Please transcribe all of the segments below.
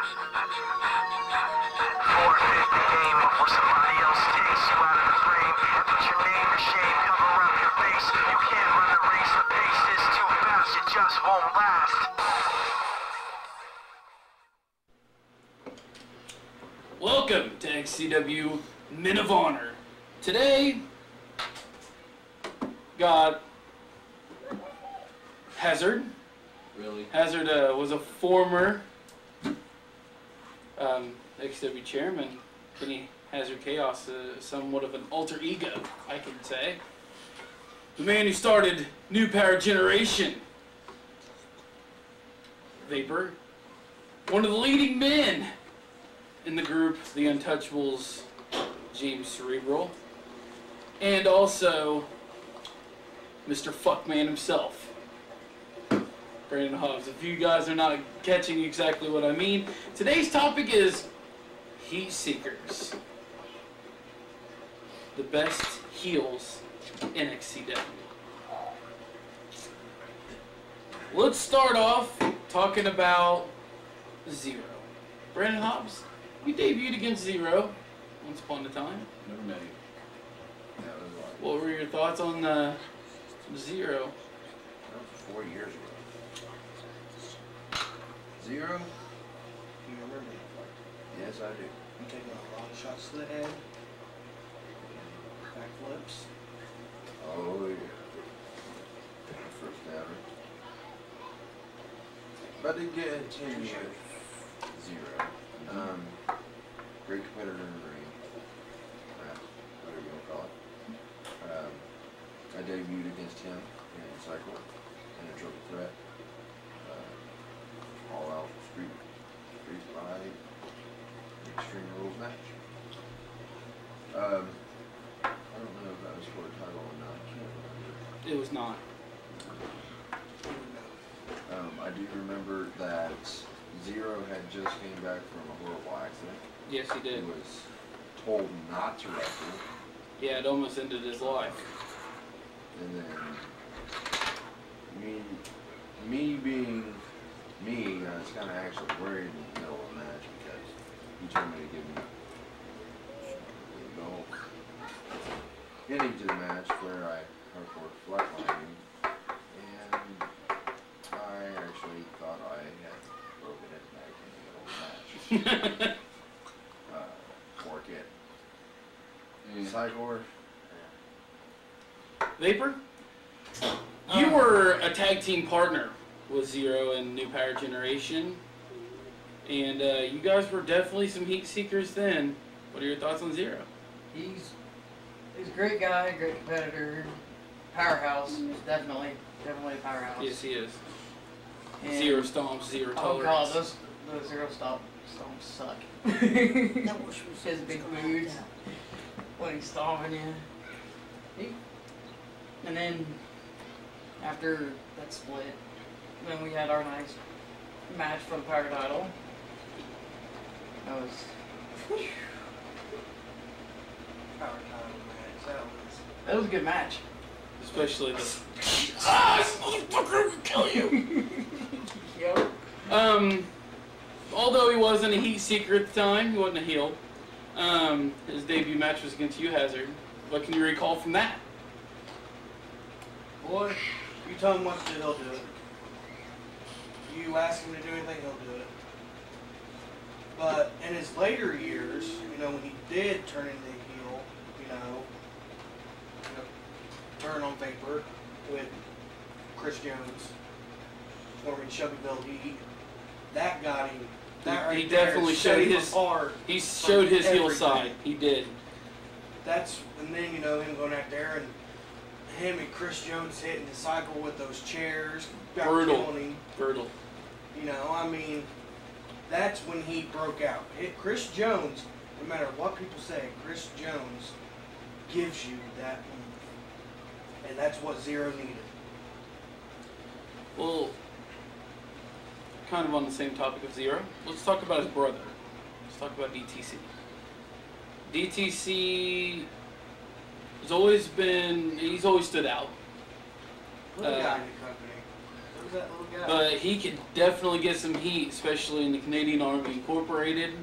Forfeit the game before somebody else takes you out of the frame and put your name to shame, cover up your face. You can't run the race, the pace is too fast, it just won't last. Welcome to XCW Men of Honor. Today, got Hazard. Really? Hazard was a former XCW chairman. Kenny Hazard Chaos, somewhat of an alter ego, I can say. The man who started New Power Generation. Vapor. One of the leading men in the group, the Untouchables, James Cerebral. And also, Mr. Fuckman himself, Brandon Hobbs. If you guys are not catching exactly what I mean, today's topic is Heat Seekers. The best heels in XCW. Let's start off talking about Zero. Brandon Hobbs, you debuted against Zero once upon a time. Never met you. That was like, What were your thoughts on Zero? that was 4 years ago. Zero? You remember me? Yes, I do. I'm taking a lot of shots to the head. Backflips. Oh, yeah. First ever. But I did get a 10-year Zero. Great competitor in the ring. Whatever you want to call it. I debuted against him in Cycle in a triple threat. All out street fight, Extreme Rules match. I don't know if that was for a title or not. I can't remember. It was not. I do remember that Zero had just came back from a horrible accident. Yes, he He did. was told not to wrestle, Yeah, it almost ended his life. and then me being me, I was kind of actually worried in the middle of the match because he told me to give me the ending to the match where I hardcore flatlining, and I actually thought I had broken his neck in the middle of the match. Work it. Cyclor. Vapor, you were a tag team partner with Zero and New Power Generation, and you guys were definitely some heat seekers then. What are your thoughts on Zero? He's a great guy, great competitor, powerhouse. Definitely a powerhouse. Yes, he is. And Zero stomps, zero oh god, tolerance. those Zero stomps suck. His big boots when he's stomping you. And then after that split, then we had our nice match for the power title. That was Power title match. that was a good match. Especially the this motherfucker will kill you. Yep. Although he wasn't a heat seeker at the time, he wasn't a heel. His debut match was against you, Hazard. What can you recall from that? Boy, you tell him what to do, he'll do it. You ask him to do anything, he'll do it. But in his later years, when he did turn into a heel, turn on Vapor with Chris Jones, forming Chubby Bill Heat, that got him. That He right there definitely set showed him his apart. He showed his heel everything. side. He did. That's, and then, him going out there and him and Chris Jones hitting the cycle with those chairs, about Brutal. killing him. Brutal. That's when he broke out. Chris Jones, no matter what people say, Chris Jones gives you that oomph. And that's what Zero needed. Well, kind of on the same topic of Zero, let's talk about his brother. Let's talk about DTC. DTC has always been, he's always stood out. Little guy in the company. that little guy. but he could definitely get some heat, especially in the Canadian Army Incorporated,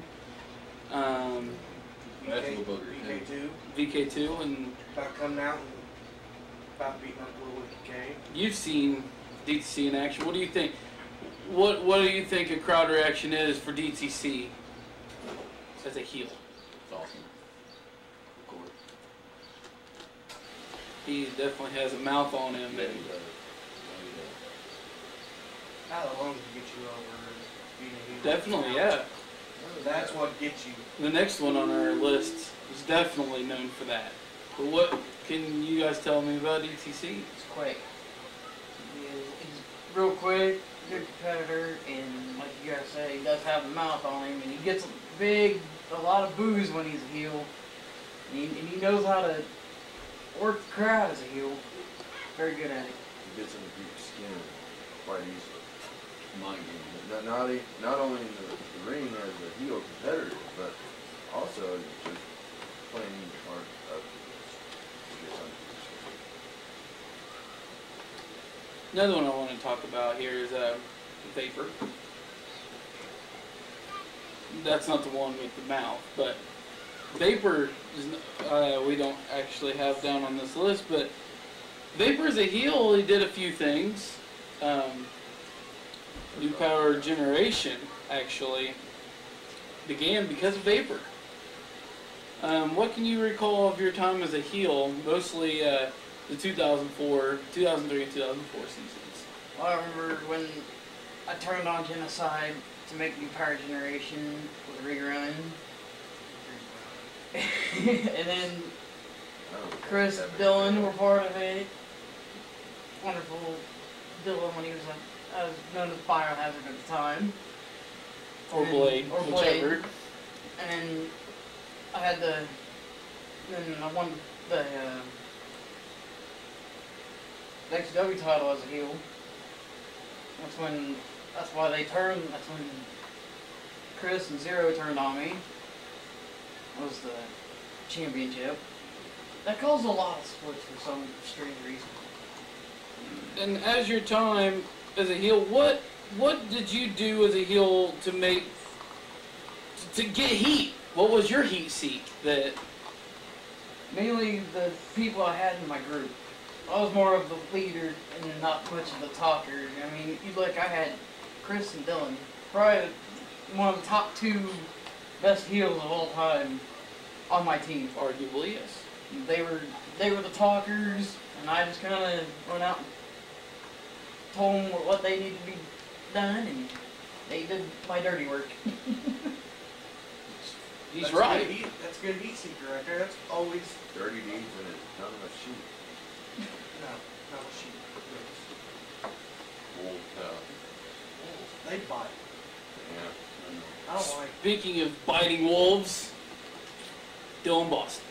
That's a little booger, VK2. VK2, and About coming out and about beating up a little VK. you've seen DTC in action. What do you think? What do you think a crowd reaction is for DTC as a heel? It's awesome. Of course. He definitely has a mouth on him. Yeah, And he does. How long to get you over being a heel? definitely, yeah. That's what gets you. The next one on our list is definitely known for that. But what can you guys tell me about DTC? He's quick. He's real quick, good competitor, and like you guys say, he does have a mouth on him, and he gets a lot of boos when he's a heel. And he knows how to work the crowd as a heel. Very good at it. He gets under people's skin quite easily. Mind games. Not only in the ring as a heel competitor, but also just playing the part of he gets under people's skin. Another one I want to talk about here is Vapor. That's not the one with the mouth, but Vapor is, we don't actually have down on this list, but Vapor is a heel. He did a few things. New Power Generation actually began because of Vapor. What can you recall of your time as a heel, mostly the 2003 and 2004 seasons? Well, I remember when I turned on Genocide to make New Power Generation with rerun. And then Chris, Dylan were part of it. Wonderful Dylan when he was known as Biohazard at the time. Or Blade, whichever. And I had then I won the XCW title as a heel. That's when Chris and Zero turned on me. That was the championship. That caused a lot of splits for some strange reason. And as your time as a heel, what did you do as a heel to get heat? What was your heat seek? That Mainly the people I had in my group. I was more of the leader and not much of the talker. I mean, I had Chris and Dylan, probably one of the top 2 best heels of all time on my team. arguably, yes. They were the talkers, and I just kind of went out and told them what they needed to be done, and they did my dirty work. He's That's right. Good that's good heat seeker right there. That's always Dirty deeds and it's none of a sheep. no, not a sheep. Wool cow. They bite. Yeah. I don't like. Speaking of biting wolves, Dylan Boston,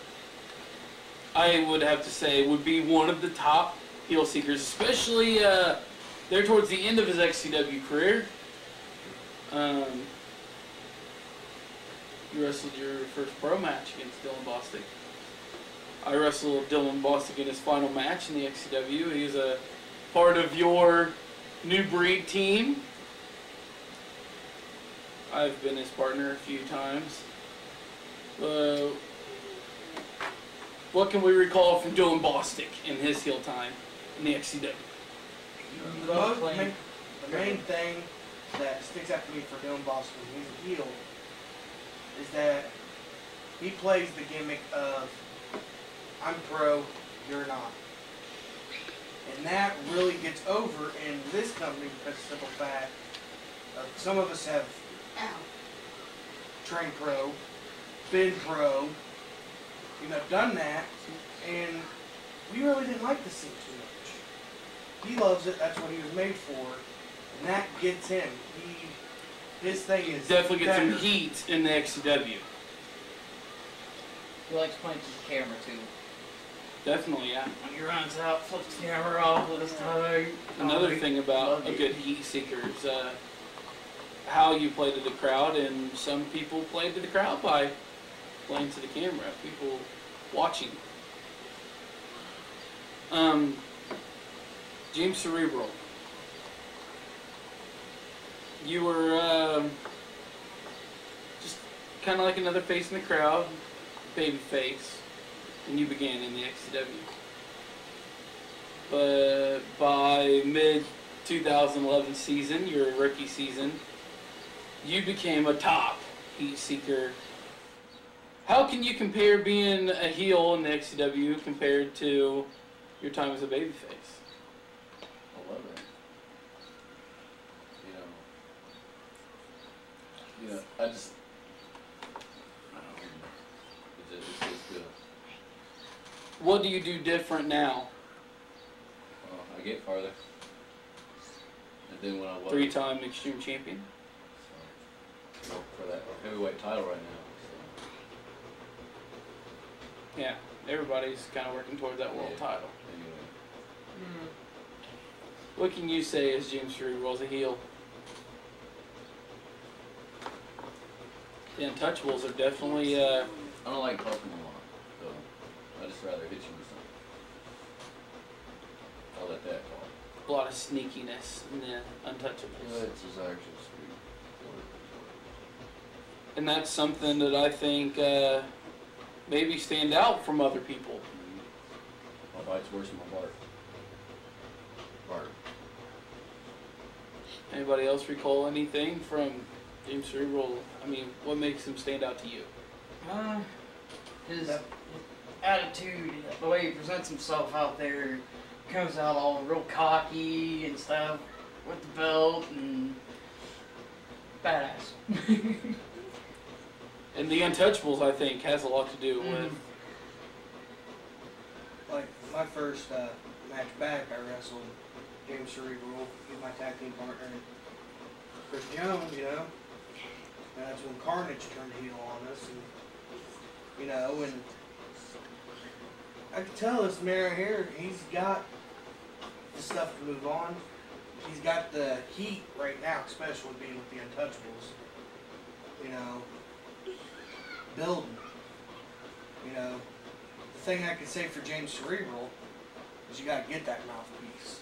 I would have to say, would be one of the top heel seekers, especially there towards the end of his XCW career. You wrestled your first pro match against Dylan Bostic. I wrestled Dylan Bostic in his final match in the XCW. He was a part of your New Breed team. I've been his partner a few times. What can we recall from Dylan Bostic in his heel time in the XCW? The main thing that sticks out to me for Dylan Boston when he's a heel is that he plays the gimmick of I'm pro, you're not. And that really gets over in this company because of the simple fact of some of us have trained pro, been pro, done that, and we really didn't like the scene too much. He loves it, that's what he was made for, and that gets him. His thing is Definitely get some better. heat in the XCW. He likes playing to the camera too. Definitely, yeah. When he runs out, flips the camera off with his tongue. Another thing about a good heat seeker is how you play to the crowd, and some people play to the crowd by playing to the camera, people watching. James Cerebral. you were just kind of like another face in the crowd, baby face, and you began in the XCW. But by mid-2011 season, your rookie season, you became a top heat seeker. How can you compare being a heel in the XCW compared to your time as a babyface? I love it. You know, I don't know. It's just good. What do you do different now? Well, I get farther. And then when I was 3-time Extreme Champion. so, for that heavyweight title right now. Yeah, everybody's kind of working towards that world Yeah. title. So, anyway. What can you say as James Cerebral as a heel? The Untouchables are definitely, I don't like talking a lot, so I just rather hit you with something. I'll let that talk. a lot of sneakiness in the Untouchables. Yeah, it's his actual speed. And that's something that I think maybe stand out from other people. My bite's worse than my bark. Bart. Anybody else recall anything from James Cerebral? I mean, what makes him stand out to you? His attitude, the way he presents himself out there, comes out all real cocky and stuff with the belt and badass. And the Untouchables, I think, has a lot to do with. Like my first match back, I wrestled James Cerebral, he's my tag team partner, and Chris Jones, you know. And that's when Carnage turned heel on us, and you know, and I can tell this man right here, he's got the stuff to move on. He's got the heat right now, especially being with the Untouchables. You know, building. You know, the thing I can say for James Cerebral is you gotta get that mouthpiece.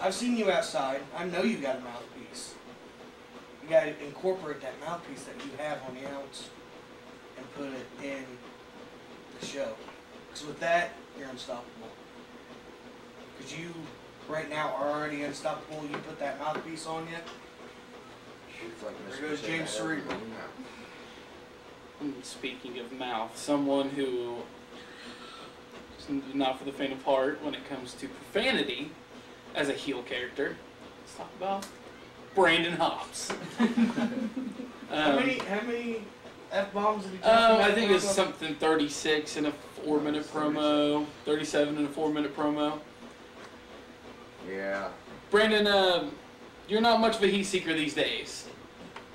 I've seen you outside. I know you got a mouthpiece. You gotta incorporate that mouthpiece that you have on the outs and put it in the show. Because with that, you're unstoppable. Because you, right now, are already unstoppable. You put that mouthpiece on you. It's like There goes James Cerebral. And speaking of mouth, someone who is not for the faint of heart when it comes to profanity as a heel character. Let's talk about Brandon Hobbs. How many F-bombs did he talk I think it's something 36 in a 4-minute promo, 37 in a 4-minute promo. Yeah. Brandon, you're not much of a heat seeker these days,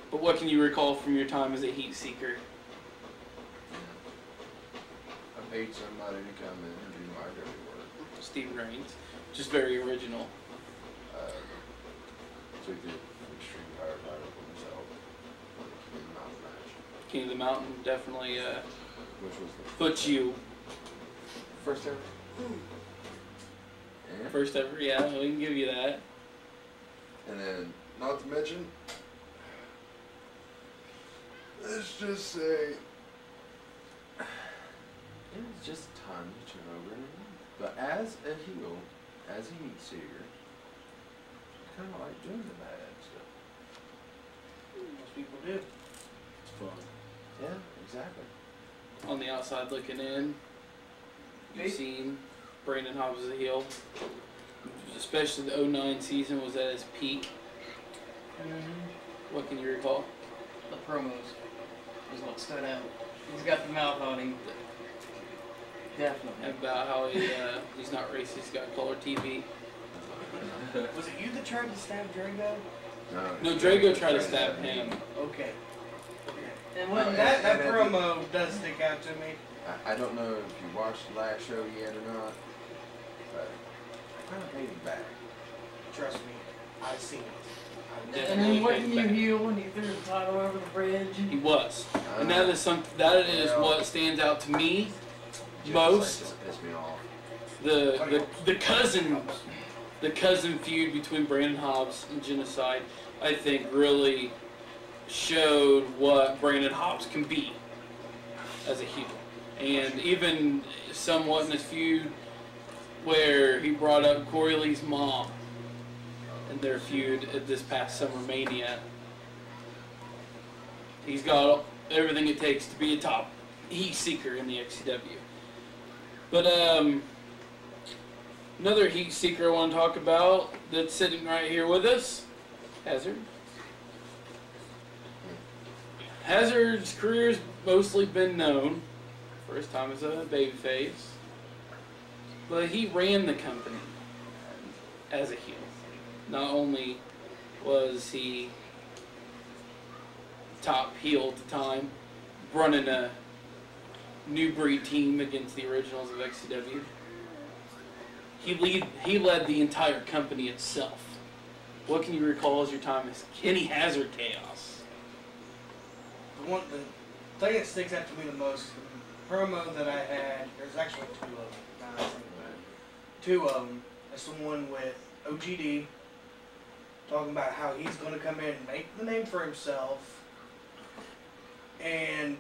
but what can you recall from your time as a heat seeker? I paid somebody to come in and do my dirty work. Steve Reigns, just very original. Took the extreme power title for himself. For the mountain match. King of the Mountain definitely Which was the puts you first ever. Yeah. first ever. Yeah, we can give you that. And then, not to mention, let's just say, it was just time to turn over and leave. But as a heel, as a heat seeker, I kind of like doing the bad stuff. Most people do. It's fun. Yeah, exactly. On the outside looking in, you've seen Brandon Hobbs as a heel. Especially the 09 season was at his peak. What can you recall? The promos is what stood out. He's got the mouth on him. Definitely. About how he's not racist, he's got color TV. Was it you that tried to stab Drago? No, Drago tried to stab him. Okay. And Oh, when That and promo does stick out to me. I don't know if you watched the last show yet or not, but I kind of paid him back. Trust me, I've seen it. and then wasn't you heel when he threw the title over the bridge? He was. And that is what stands out to me most. Just pissed me off. The cousin the cousin feud between Brandon Hobbs and Genocide, I think, really showed what Brandon Hobbs can be as a heel. And even somewhat in his feud where he brought up Corey Lee's mom in their feud at this past Summer Mania. He's got everything it takes to be a top heat seeker in the XCW. But another heat seeker I want to talk about that's sitting right here with us, Hazard. Hazard's career's mostly been known for his time as a babyface, but he ran the company as a heel. Not only was he top heel at the time, running a new breed team against the originals of XCW, he led the entire company itself. What can you recall as your time as Kenny Hazard Chaos? The thing that sticks out to me the most, the promo that I had, there's actually two of them. Now that I think about it. Two of them. That's the one with OGD talking about how he's going to come in and make the name for himself. And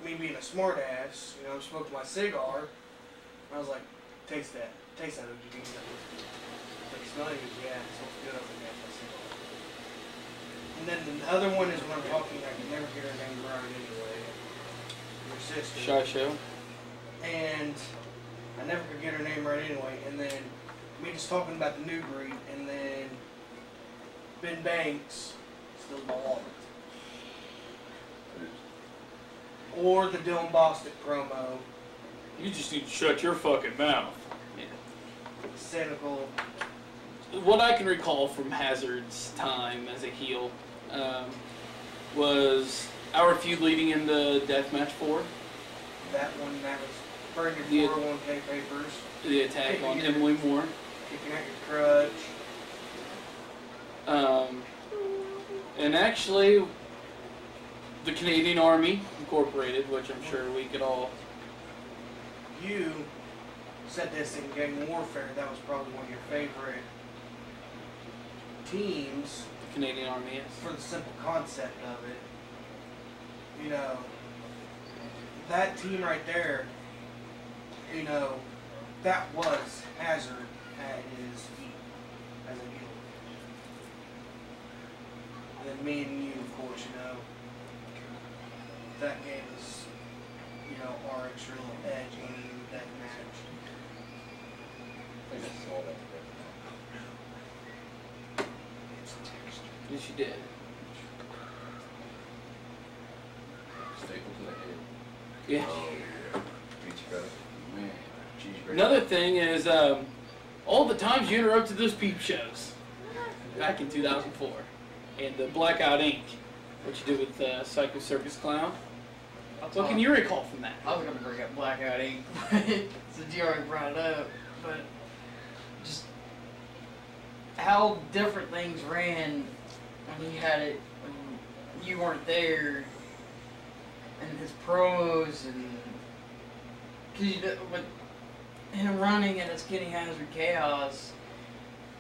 me being a smart ass, you know, I'm smoking my cigar. And I was like, taste that OGD. Like, smell it? He goes, yeah, it smells good over there. And then the other one is when I'm talking, I can never get her name right anyway. Your sister. Shy Show. And I never could get her name right anyway. And then me just talking about the new breed, and then Ben Banks still my wallet. Or the Dylan Bostic promo. You just need to shut your fucking mouth. Yeah. Cynical. What I can recall from Hazard's time as a heel was our feud leading into Deathmatch 4. That one, that was burning The- your 401k papers. The attack on Emily Moore. Kicking out your crutch. And actually, the Canadian Army Incorporated, which I'm sure we could all... You said this in Gang Warfare, that was probably one of your favorite teams. The Canadian Army, yes. For the simple concept of it. You know, that team right there, you know, that was Hazard at his feet as a heel. And then me and you, of course, you know, that gave us, you know, our extra little edge in that match. I think I saw that. Yes, you did. Staple to the head. Yeah. Oh, yeah. Beach cutter. Man. Cheese grater. Another thing is all the times you interrupted those peep shows back in 2004 and the Blackout Inc., what you did with Psycho Circus Clown. What can you recall from that? I was gonna bring up Blackout Inc. since you already brought it up, but just how different things ran when he had it when you weren't there, and his promos and cause you know, with him running and his Kenny Hazard Chaos,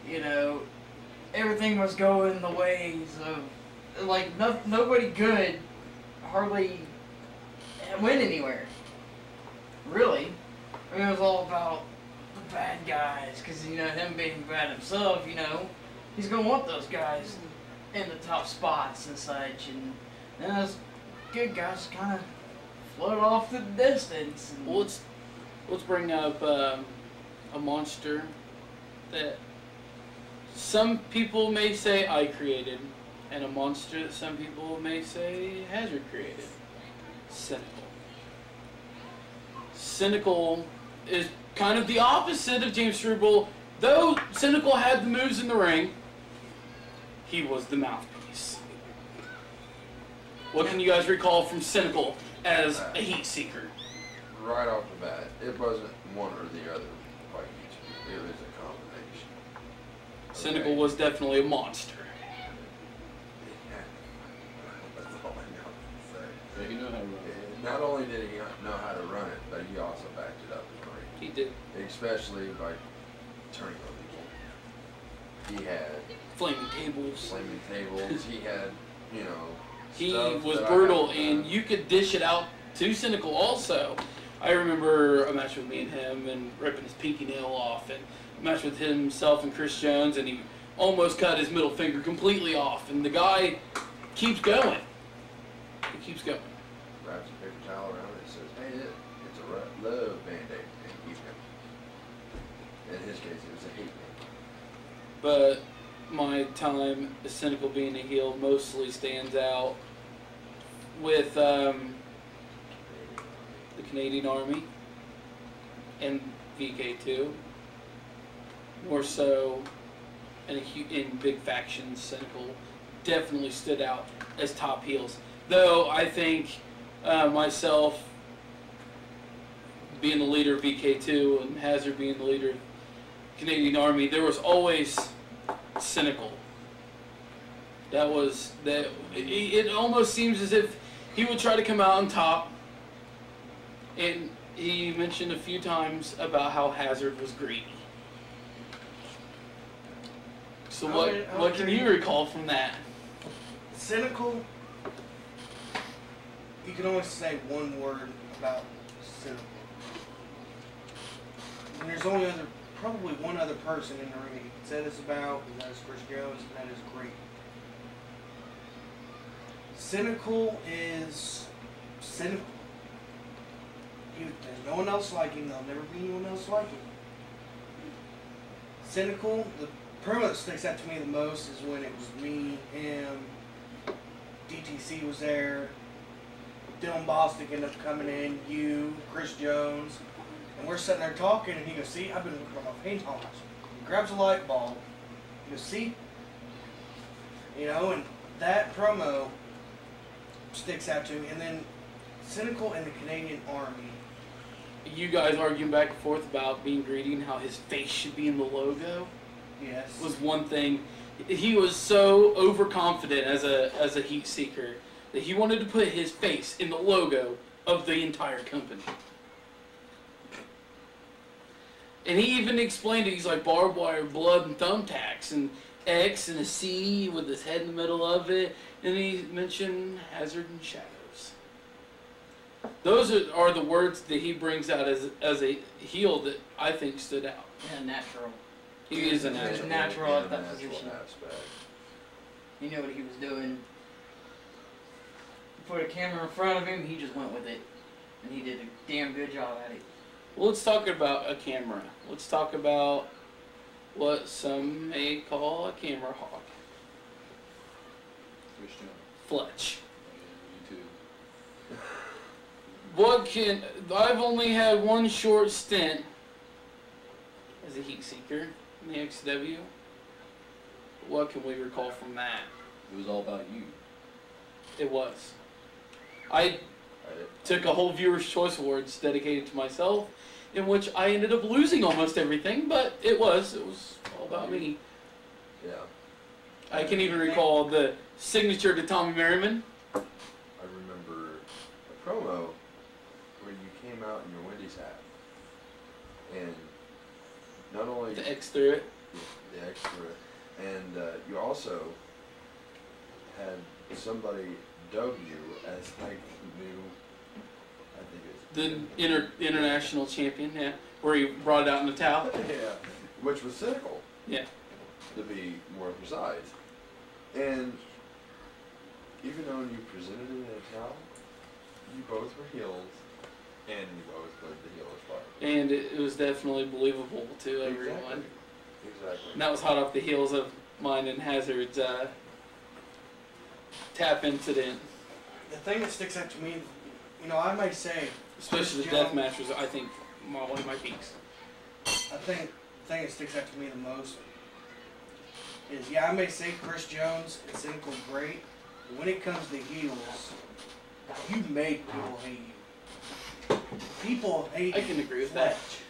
you know, everything was going the ways of like nobody good hardly went anywhere. Really. I mean, it was all about the bad guys, because, you know, him being bad himself, you know, he's going to want those guys in the top spots and such, and then those good guys kind of float off to the distance. And Well, let's bring up a monster that some people may say I created, and a monster that some people may say Hazard created. Cynical. Cynical is kind of the opposite of James Cerebral. Though Cynical had the moves in the ring, he was the mouthpiece. What can you guys recall from Cynical as a heat seeker? Right off the bat, it wasn't one or the other by each. It was a combination. Cynical Okay? was definitely a monster. Yeah. That's all I know to say. Yeah, you know how to run. And not only did he know how to run it, but he also backed it up in the ring. He did. Especially by turning on people. He had Flaming tables. flaming tables. He had, you know, He stuff was that I brutal, haven't and done. you could dish it out to Cynical also. I remember a match with me and him, and ripping his pinky nail off, and a match with himself and Chris Jones, and he almost cut his middle finger completely off, and the guy keeps going. He keeps going. Wraps a paper towel around it and says, hey, it's a love Band-Aid, and keeps going. In his case, it was a hate Band-Aid. But my time as Cynical being a heel mostly stands out with the Canadian Army and VK2. More so in big factions, Cynical definitely stood out as top heels. Though I think myself being the leader of VK2 and Hazard being the leader of Canadian Army, there was always Cynical. It almost seems as if he would try to come out on top, and he mentioned a few times about how Hazard was greedy. So what can you recall from that? Cynical. You can only say one word about Cynical. And there's only probably one other person in the ring that you can say this about, and that is Chris Jones, and that is great. Cynical is cynical. There's no one else like him. There'll never be anyone else like him. Cynical, the promo that sticks out to me the most is when it was me, him, DTC was there, Dylan Bostic ended up coming in, you, Chris Jones, and we're sitting there talking, and he goes, see, I've been looking for my paint holes. He grabs a light bulb, he goes, see? You know, and that promo sticks out to me. And then Cynical and the Canadian Army. You guys arguing back and forth about being greedy and how his face should be in the logo. Yes. Was one thing. He was so overconfident as a heat seeker that he wanted to put his face in the logo of the entire company. And he even explained it. He's like barbed wire, blood, and thumbtacks, and X and a C with his head in the middle of it. And he mentioned Hazard and Shadows. Those are the words that he brings out as a heel that I think stood out. Yeah, natural. He is a He's natural. natural In at a that natural position. aspect. He knew what he was doing. Put a camera in front of him, he just went with it. And he did a damn good job at it. Well, let's talk about a camera. Let's talk about what some may call a camera hawk. Chris Jones. Fletch. You too. I've only had one short stint as a heat seeker in the XCW. What can we recall from that? It was all about you. It was. I took a whole Viewer's Choice Awards dedicated to myself, in which I ended up losing almost everything, but it was all about me. Yeah. I can even recall the signature to Tommy Merriman. I remember a promo where you came out in your Wendy's hat, and not only The X through it. the extra, and you also had somebody dub you as like the new, I think it's The international champion, yeah, where he brought it out in the towel. yeah, which was Cynical, Yeah. to be more precise. And even though you presented it in a towel, you both were heels, and you both played the heelish part. And it was definitely believable to everyone. Exactly. And that was hot off the heels of mine and Hazard's tap incident. The thing that sticks out to me, you know, I may say, Especially the Chris death Jones- match was, I think, one of my peaks. I think the thing that sticks out to me the most is, yeah, I may say Chris Jones and Cynical great, but when it comes to heels, you make people hate you. People hate I can agree with that. Fletch.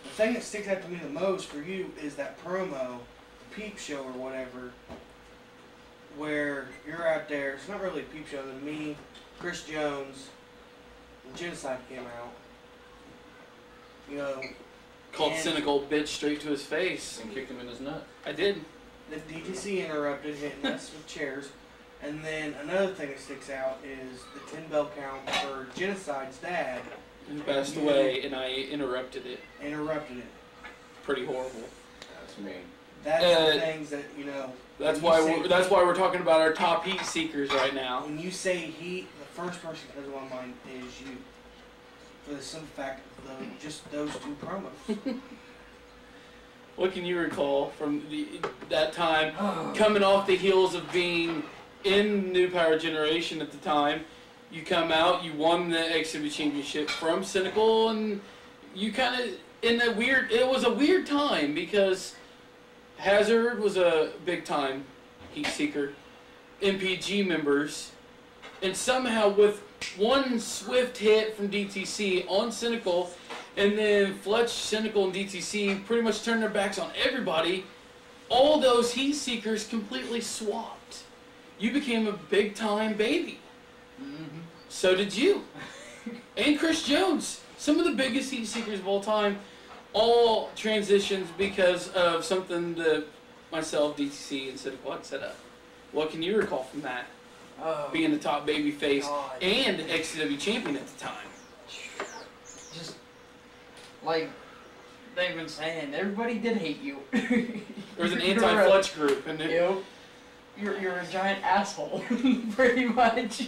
The thing that sticks out to me the most for you is that promo, peep show or whatever, where you're out there. It's not really a peep show. Than me, Chris Jones, and Genocide came out. You know, Called and- Cynical bitch straight to his face. And kicked him in his nut. I did. The DTC interrupted, hitting us with chairs. And then another thing that sticks out is the 10 bell count for Genocide's dad He passed away, and I interrupted it. interrupted it. Pretty horrible. That's me. That's the things that, you know. That's when you why. say That's heat- why we're talking about our top heat seekers right now. When you say heat, the first person that comes to my mind is you. For the simple fact of just those two promos. What can you recall from that time, coming off the heels of being in New Power Generation at the time? You come out, you won the XCW Championship from Cynical, and you kind of it was a weird time because Hazard was a big time heat seeker, MPG members, and somehow with one swift hit from DTC on Cynical, and then Fletch, Cynical, and DTC pretty much turned their backs on everybody, all those heat seekers completely swapped. You became a big time baby. Mm-hmm. So did you. And Chris Jones, some of the biggest heat seekers of all time, all transitions because of something that myself, DTC, and Cynical had set up. What can you recall from that? Oh, Being the top baby face God. and XCW champion at the time. Just like they've been saying, everybody did hate you. There was an You're anti-Fletch group, and You're a giant asshole, pretty much.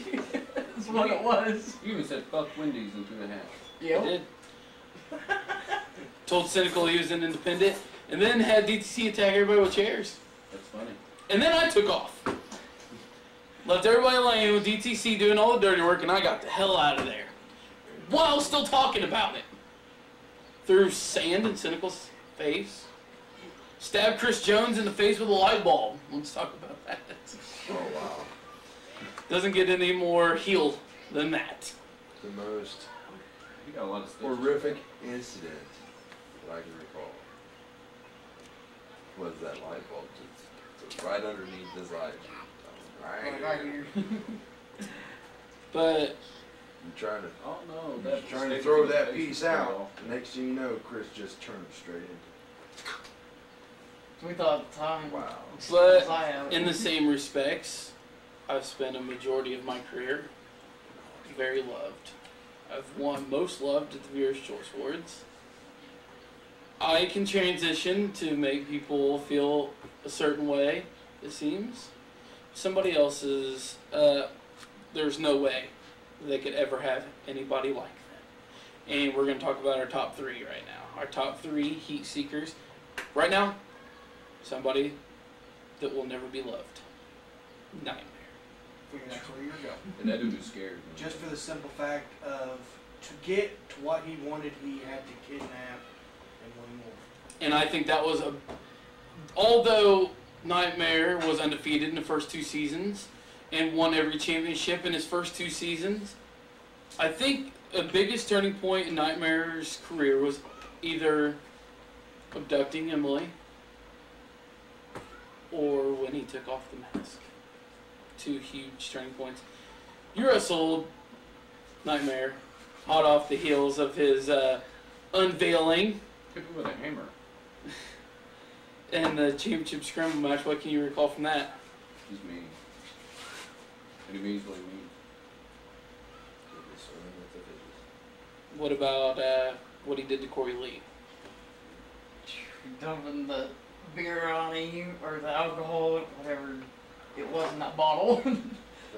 That's what it was. You even said fuck Wendy's into the hat. I did. Told Cynical he was an independent, and then had DTC attack everybody with chairs. That's funny. And then I took off. Left everybody laying with DTC doing all the dirty work, and I got the hell out of there. While still talking about it. Threw sand in Cynical's face. Stabbed Chris Jones in the face with a light bulb. Let's talk about that. Oh wow. Doesn't get any more heel than that. The most You got a lot of stuff. horrific incident that I can recall was that light bulb just right underneath his eye. Right here. But I'm trying to Oh no, that's trying to throw that piece out. Next thing you know, Chris just turned straight into. We thought at the time. Wow. But in the same respects, I've spent a majority of my career very loved. I've won most loved at the Viewers' Choice Awards. I can transition to make people feel a certain way, it seems. Somebody else's, there's no way they could ever have anybody like that. And we're going to talk about our top three right now. Our top three heat seekers. Right now, somebody that will never be loved. Nightmare. Figure that's where you're going. And that dude was scared. Just for the simple fact of, to get to what he wanted, he had to kidnap and one more. And I think that was although Nightmare was undefeated in the first two seasons and won every championship in his first two seasons, I think the biggest turning point in Nightmare's career was either abducting Emily or when he took off the mask. Two huge turning points. You wrestled Nightmare hot off the heels of his unveiling Hit him with a hammer. in the championship scramble match. What can you recall from that? He's mean. And he means what he means. What about what he did to Corey Lee? Dumping the beer on him, or the alcohol, whatever it was in that bottle.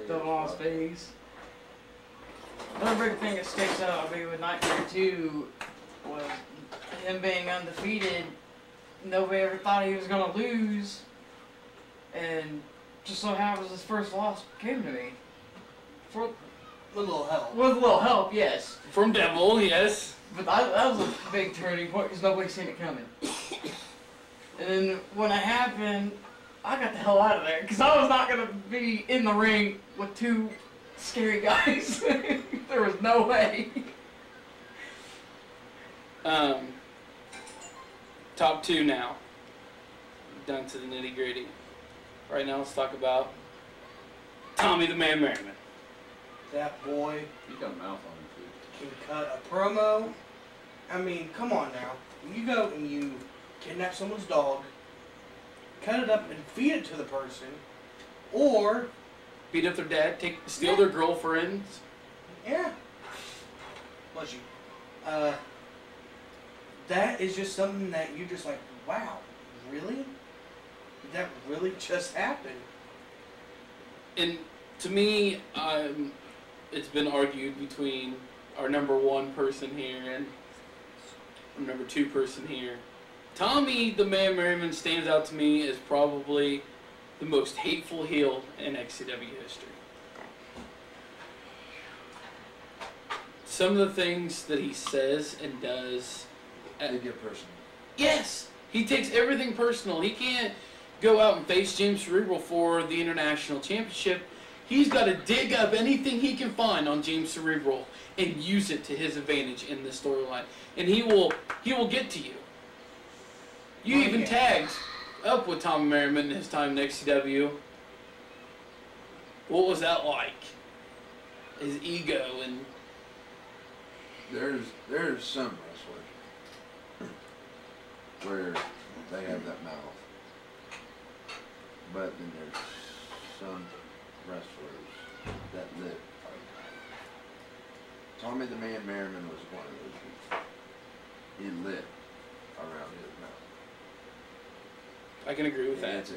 Dumping on his face. Another big thing that sticks out with Nightmare 2 was him being undefeated. Nobody ever thought he was going to lose. And just so happens his first loss came to me. With a little help. With a little help, yes. From Devil, yes. But that was a big turning point because nobody seen it coming. And then when it happened, I got the hell out of there because I was not going to be in the ring with two scary guys. There was no way. Top two now. Down to the nitty gritty. Right now, let's talk about Tommy the Man Merriman. That boy He's got a mouth on him too. can cut a promo. I mean, come on now. When you go and you kidnap someone's dog, cut it up and feed it to the person, or Beat up their dad, steal their girlfriends. yeah, bless you. That is just something that you're just like, wow, really? Did that really just happen? And to me, it's been argued between our number one person here and our number two person here. Tommy the Man Merriman stands out to me as probably the most hateful heel in XCW history. Some of the things that he says and does. They get personal. Yes! He takes everything personal. He can't go out and face James Cerebral for the International Championship. He's got to dig up anything he can find on James Cerebral and use it to his advantage in this storyline. And he will get to you. You even tagged up with Tommy Merriman in his time in XCW. What was that like? His ego and... There's some wrestlers where they have that mouth, but then there's some wrestlers that live like that. Tommy the Man Merriman was one of those people. He lived around his mouth. I can agree with And that.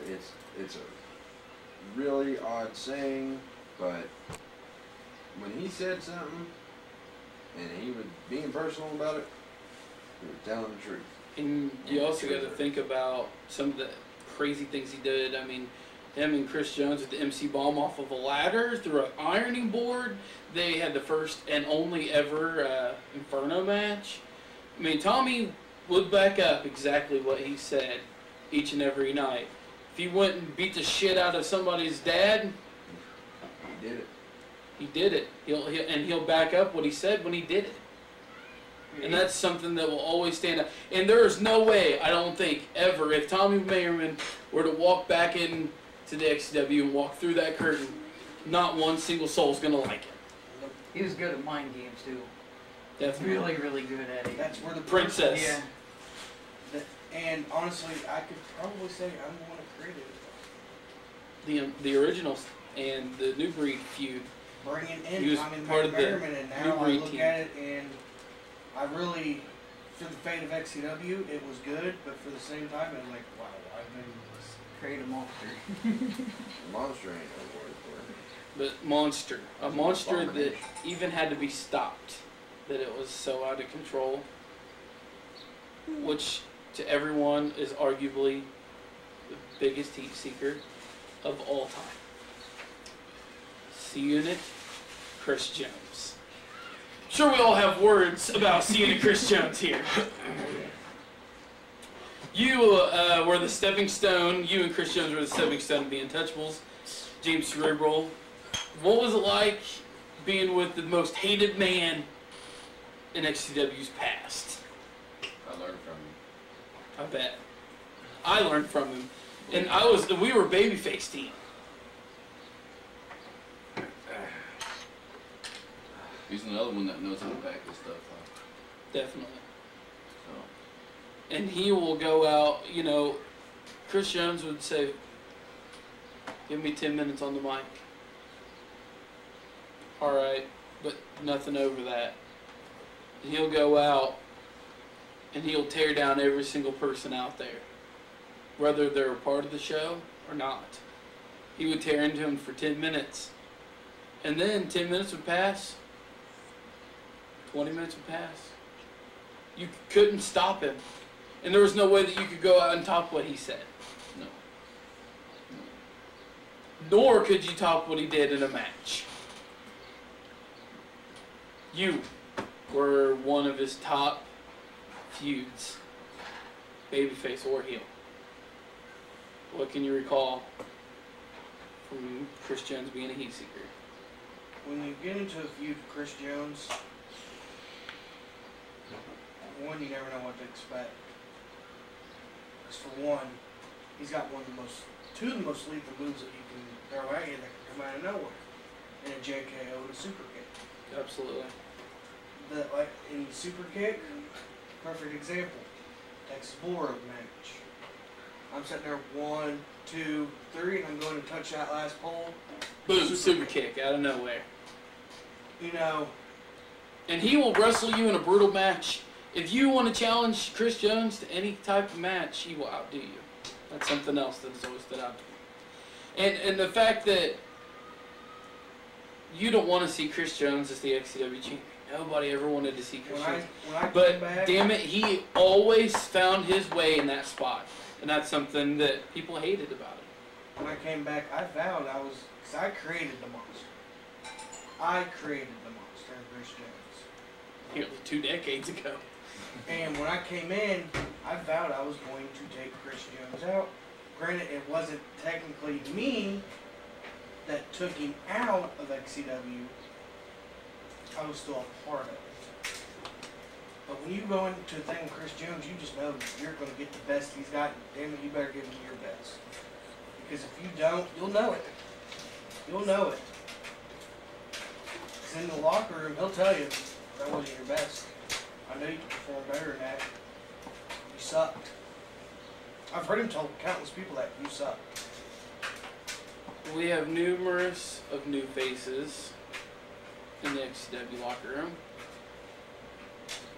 it's a really odd saying, but when he said something and he was being personal about it, he was telling the truth. And you also got to think about some of the crazy things he did. I mean, him and Chris Jones with the MC bomb off of a ladder through an ironing board. They had the first and only ever Inferno match. I mean, Tommy would back up exactly what he said each and every night. If he went and beat the shit out of somebody's dad, He did it. he did it. He'll back up what he said when he did it. And that's something that will always stand out. And there is no way, I don't think, ever, if Tommy Merriman were to walk back into the XCW and walk through that curtain, not one single soul is going to like it. He was good at mind games too. Definitely. Really, really good at it. That's where the Princess. Yeah. And honestly, I could probably say I'm the one who created it. The originals and the New Breed feud. Bringing He in was Tommy the part of the Merriman, and now New I Breed look team. at it and I really, for the fate of XCW, it was good, but for the same time, I'm like, wow, I've been this. Create a monster. The monster ain't no word for it. But monster. A It's an monster that abomination. even had to be stopped. That it was so out of control. Which, to everyone, is arguably the biggest heat seeker of all time. C-Unit, Chris Jones. Sure, we all have words about C-Unit Chris Jones here. You were the stepping stone. You and Chris Jones were the stepping stone of the Untouchables. James Cerebral. What was it like being with the most hated man in XCW's past? I learned from him. I bet. I learned from him. And we were a babyface team. He's another one that knows how to back his stuff up. Definitely. So, And he will go out, Chris Jones would say, give me 10 minutes on the mic. All right, but nothing over that. And he'll go out and he'll tear down every single person out there, whether they're a part of the show or not. He would tear into them for 10 minutes. And then 10 minutes would pass, 20 minutes would pass. You couldn't stop him. And there was no way that you could go out and top what he said. no. Nor could you top what he did in a match. You were one of his top feuds, babyface or heel. What can you recall from Chris Jones being a heat seeker? When you get into a feud with Chris Jones, one, you never know what to expect. Because for one, he's got two of the most lethal moves that you can throw at you that can come out of nowhere. In a JKO and a super kick. Absolutely. Like in the super kick, perfect example. Texas Bull Rope match. I'm sitting there 1, 2, 3, and I'm going to touch that last pole. Boom, super kick out of nowhere. You know, And he will wrestle you in a brutal match. If you want to challenge Chris Jones to any type of match, he will outdo you. That's something else that has always stood out to me. And the fact that you don't want to see Chris Jones as the XCW champion. Nobody ever wanted to see Chris Jones. when I But came back, damn it, he always found his way in that spot. And that's something that people hated about him. when I came back, I vowed because I created the monster. I created the monster, Chris Jones. Nearly 2 decades ago. And when I came in, I vowed I was going to take Chris Jones out. Granted, it wasn't technically me that took him out of XCW. I was still a part of it. But when you go into a thing with Chris Jones, you just know you're going to get the best he's got. Damn it, you better give him your best. Because if you don't, you'll know it. You'll know it. Because in the locker room, he'll tell you, that wasn't your best. I know you can perform better than that. You sucked. I've heard him tell countless people that you suck. We have numerous of new faces in the XCW locker room.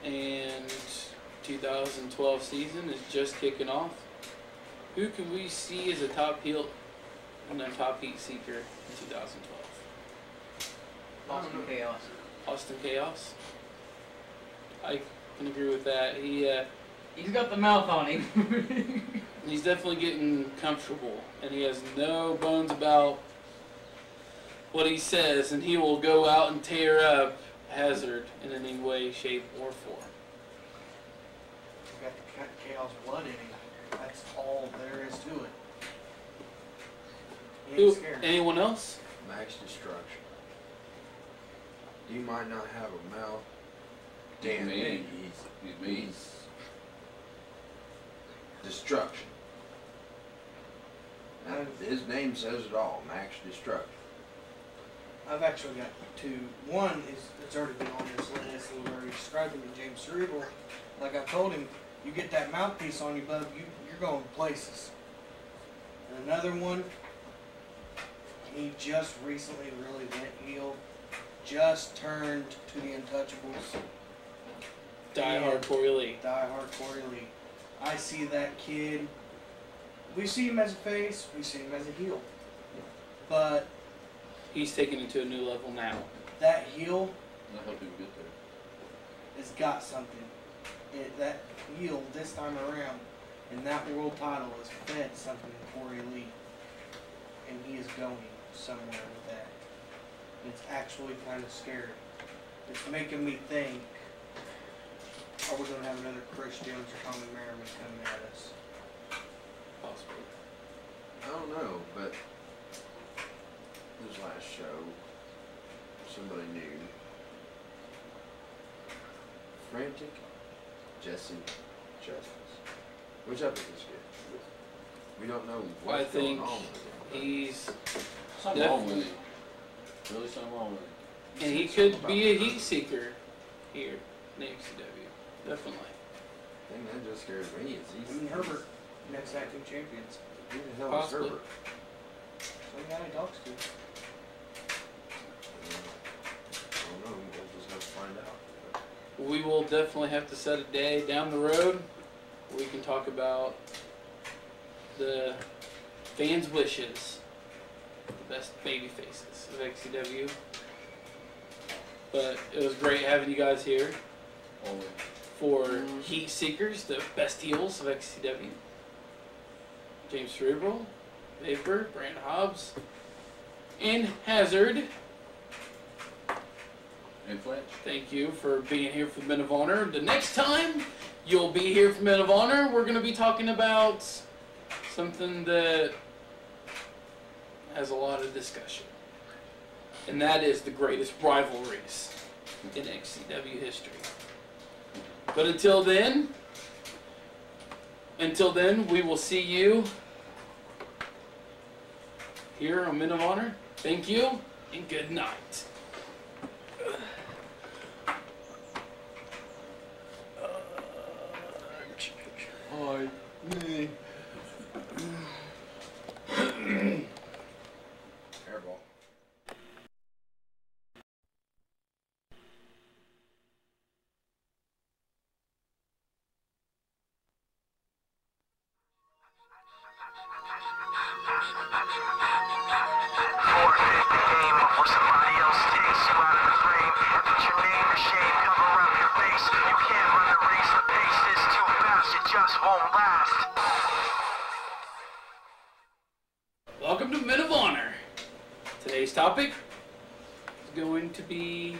And 2012 season is just kicking off. Who can we see as a top heel and a top heat seeker in 2012? Austin Chaos. Austin Chaos. I can agree with that. He's got the mouth on him. He's definitely getting comfortable, and he has no bones about what he says, and he will go out and tear up Hazard in any way, shape, or form. He's got the chaos blood in him. That's all there is to it. He ain't scared. Anyone else? Max Destruction. You might not have a mouth. Damn mean. it, He's mean. he's destruction. His name says it all, Max Destruction. I've actually got two. One is it's already been on this list, and we already described him in James Cerebral. Like I told him, you get that mouthpiece on you, bub, you're going places. And another one, he just recently really went heel, just turned to the Untouchables. Die Hard Corey Lee. Die Hard Corey Lee. I see that kid. We see him as a face, we see him as a heel. But He's taking it to a new level now. that heel I'll help him get there. has got something. That heel this time around, and that world title has fed something to Corey Lee. And he is going somewhere with that. It's actually kind of scary. It's making me think, are we going to have another Chris Jones or Tommy Merriman coming at us? Possibly. I don't know, but his last show, somebody new. Frantic Jesse Justice. Which I think is good. We don't know I what's think going on with him. he's, Something wrong with him. Really something wrong with him. and he could be a heat seeker here in the XCW. Definitely. The thing that just scares me is I mean, Herbert, next tag team champions. Who the hell is Possibly. Herbert? Some guy he talks to. I don't know. We'll just have to find out. But We will definitely have to set a day down the road where we can talk about the fans' wishes, the best baby faces of XCW. But it was great having you guys here Always. for Heat Seekers, the best heels of XCW. James Cerebral, Vapor, Brand Hobbs, and Hazard. And Fletch. Thank you for being here for the Men of Honor. The next time you'll be here for Men of Honor, we're going to be talking about something that has a lot of discussion. And that is the greatest rivalries in XCW history. But until then, we will see you here on Men of Honor. Thank you, and good night. Hi. forfeit the game before somebody else takes you out of the frame. And put your name to shame, cover up your face. You can't run the race, the pace is too fast, it just won't last. Welcome to Men of Honor. Today's topic is going to be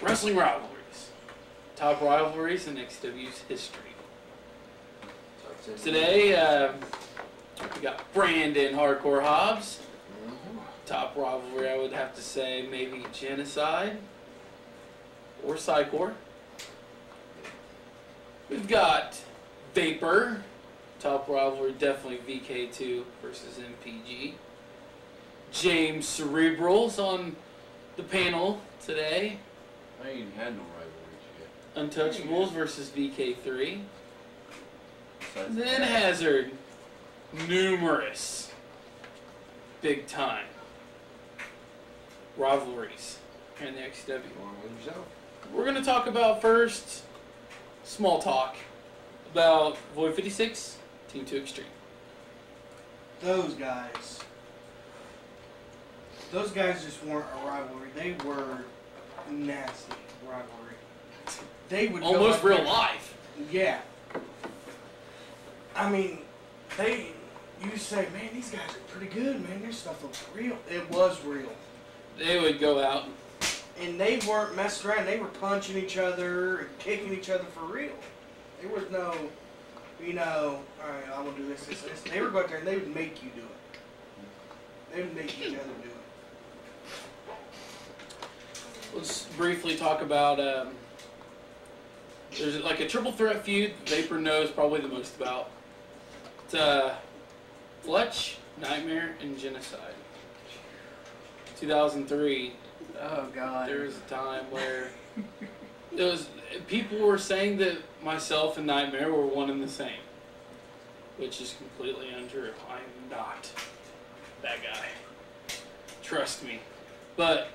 wrestling rivalries. Top rivalries in XCW's history. Today, we got Brandon Hardcore Hobbs. Top rivalry, I would have to say maybe Genocide or Psychor. We've got Vapor. Top rivalry, definitely VK2 versus MPG. James Cerebral's on the panel today. I ain't had no rivalries yet. Untouchables versus VK3. Besides Then that. Hazard. Numerous big time rivalries here in the XCW. Go on with yourself. We're going to talk about first, small talk, about Void 56, Team 2 Extreme. Those guys just weren't a rivalry. They were nasty rivalry. They would go Almost out real there- life. Yeah. I mean, you say, man, these guys are pretty good, man. Their stuff looks real. It was real. They would go out. And they weren't messing around. They were punching each other and kicking each other for real. There was no, all right, I'm going to do this, this, this. They would go out there and they would make you do it. They would make each other do it. Let's briefly talk about, there's like a triple threat feud Vapor knows probably the most about. It's Fletch, Nightmare, and Genocide. 2003, Oh God. there was a time where people were saying that myself and Nightmare were one and the same, which is completely untrue. I'm not that guy. Trust me. But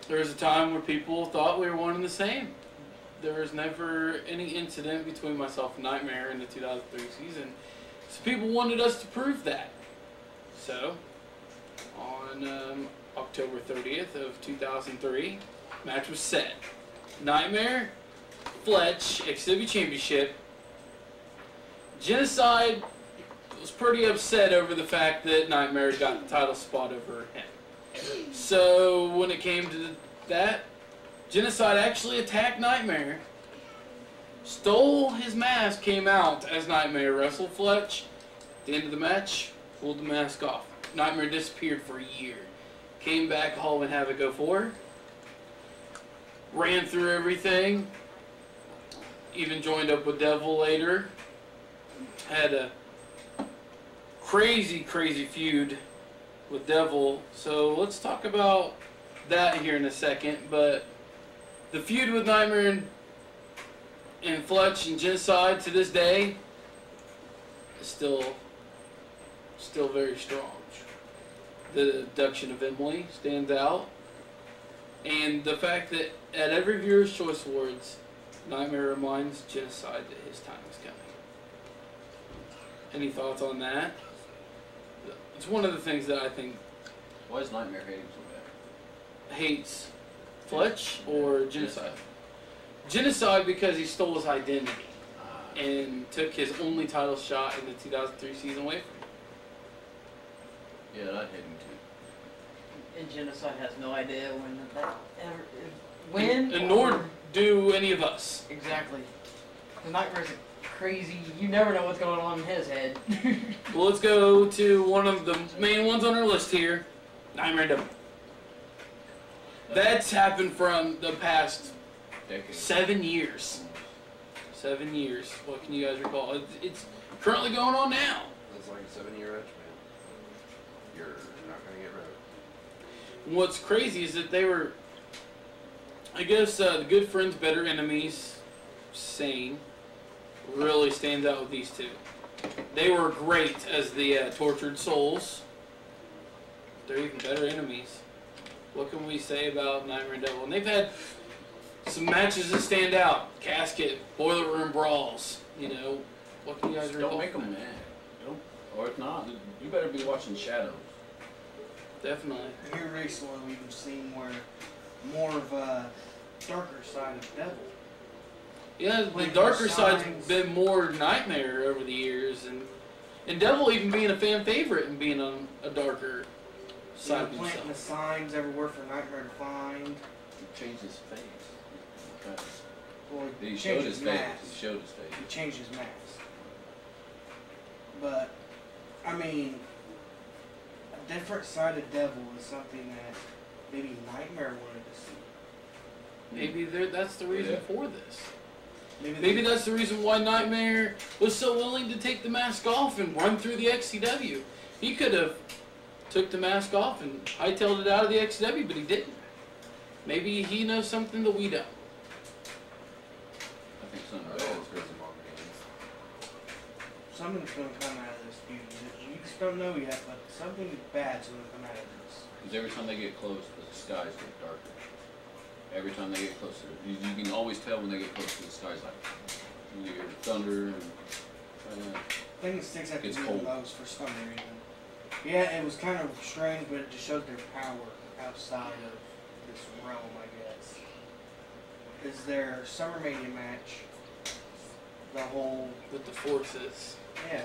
there was a time where people thought we were one and the same. There was never any incident between myself and Nightmare in the 2003 season. So people wanted us to prove that. So, on October 30th of 2003, match was set. Nightmare, Fletch, XCW Championship. Genocide was pretty upset over the fact that Nightmare got the title spot over him. So when it came to that, Genocide actually attacked Nightmare, stole his mask, came out as Nightmare, wrestled Fletch. At the end of the match, pulled the mask off. Nightmare disappeared for a year. Came back, Halloween Havoc 04. Ran through everything. Even joined up with Devil later. Had a crazy, crazy feud with Devil. So let's talk about that here in a second. But the feud with Nightmare and Fletch and Genocide to this day is still very strong. The abduction of Emily stands out. And the fact that at every Viewer's Choice Awards, Nightmare reminds Genocide that his time is coming. Any thoughts on that? It's one of the things that I think Why is Nightmare hating so bad? hates Fletch or Genocide. Genocide because he stole his identity and took his only title shot in the 2003 season away from him. Yeah, I'd hate him too. And Genocide has no idea when that ever when And or- nor do any of us. exactly. The Nightmare's crazy. You never know what's going on in his head. Well, let's go to one of the main ones on our list here, Nightmare Devil. That's happened from the past Decade. 7 years. 7 years. What can you guys recall? It's currently going on now. That's like a 7-year itch, man. You're not going to get rid of it. What's crazy is that they were, I guess, the Good Friends, Better Enemies saying really stands out with these two. They were great as the Tortured Souls. They're even better enemies. What can we say about Nightmare and Devil? And they've had some matches that stand out. Casket, Boiler Room Brawls. You know, what can you guys Just recall? don't make them from that? mad. Don't Or if not, you better be watching Shadows. Definitely. Here recently, we've seen where more of a darker side of Devil. Yeah, the Like darker the side's signs. been more Nightmare over the years, and Devil even being a fan favorite and being on a darker side of Planting the himself. signs everywhere for Nightmare to find. He changed his face. Okay. Well, He he showed changed his his face. mask. He showed his face. He changed his mask. But, I mean, a different side of Devil is something that maybe Nightmare wanted to see. Maybe that's the reason for this. Maybe they- that's the reason why Nightmare was so willing to take the mask off and run through the XCW. He could have took the mask off and hightailed it out of the XCW, but he didn't. Maybe he knows something that we don't. I think I something don't bad. know what's crazy about me. Something's going to come out of this feud. You just don't know yet, but something bad's going to come out of this. Because every time they get close, the skies get darker. Every time they get closer, you can always tell when they get close to the skies. Like you hear thunder and Thing that sticks out to me It's the cold. most for some reason. Yeah, it was kind of strange, but it just showed their power outside of this realm, I guess. Is their Summer Mania match, the whole, With the forces. yeah,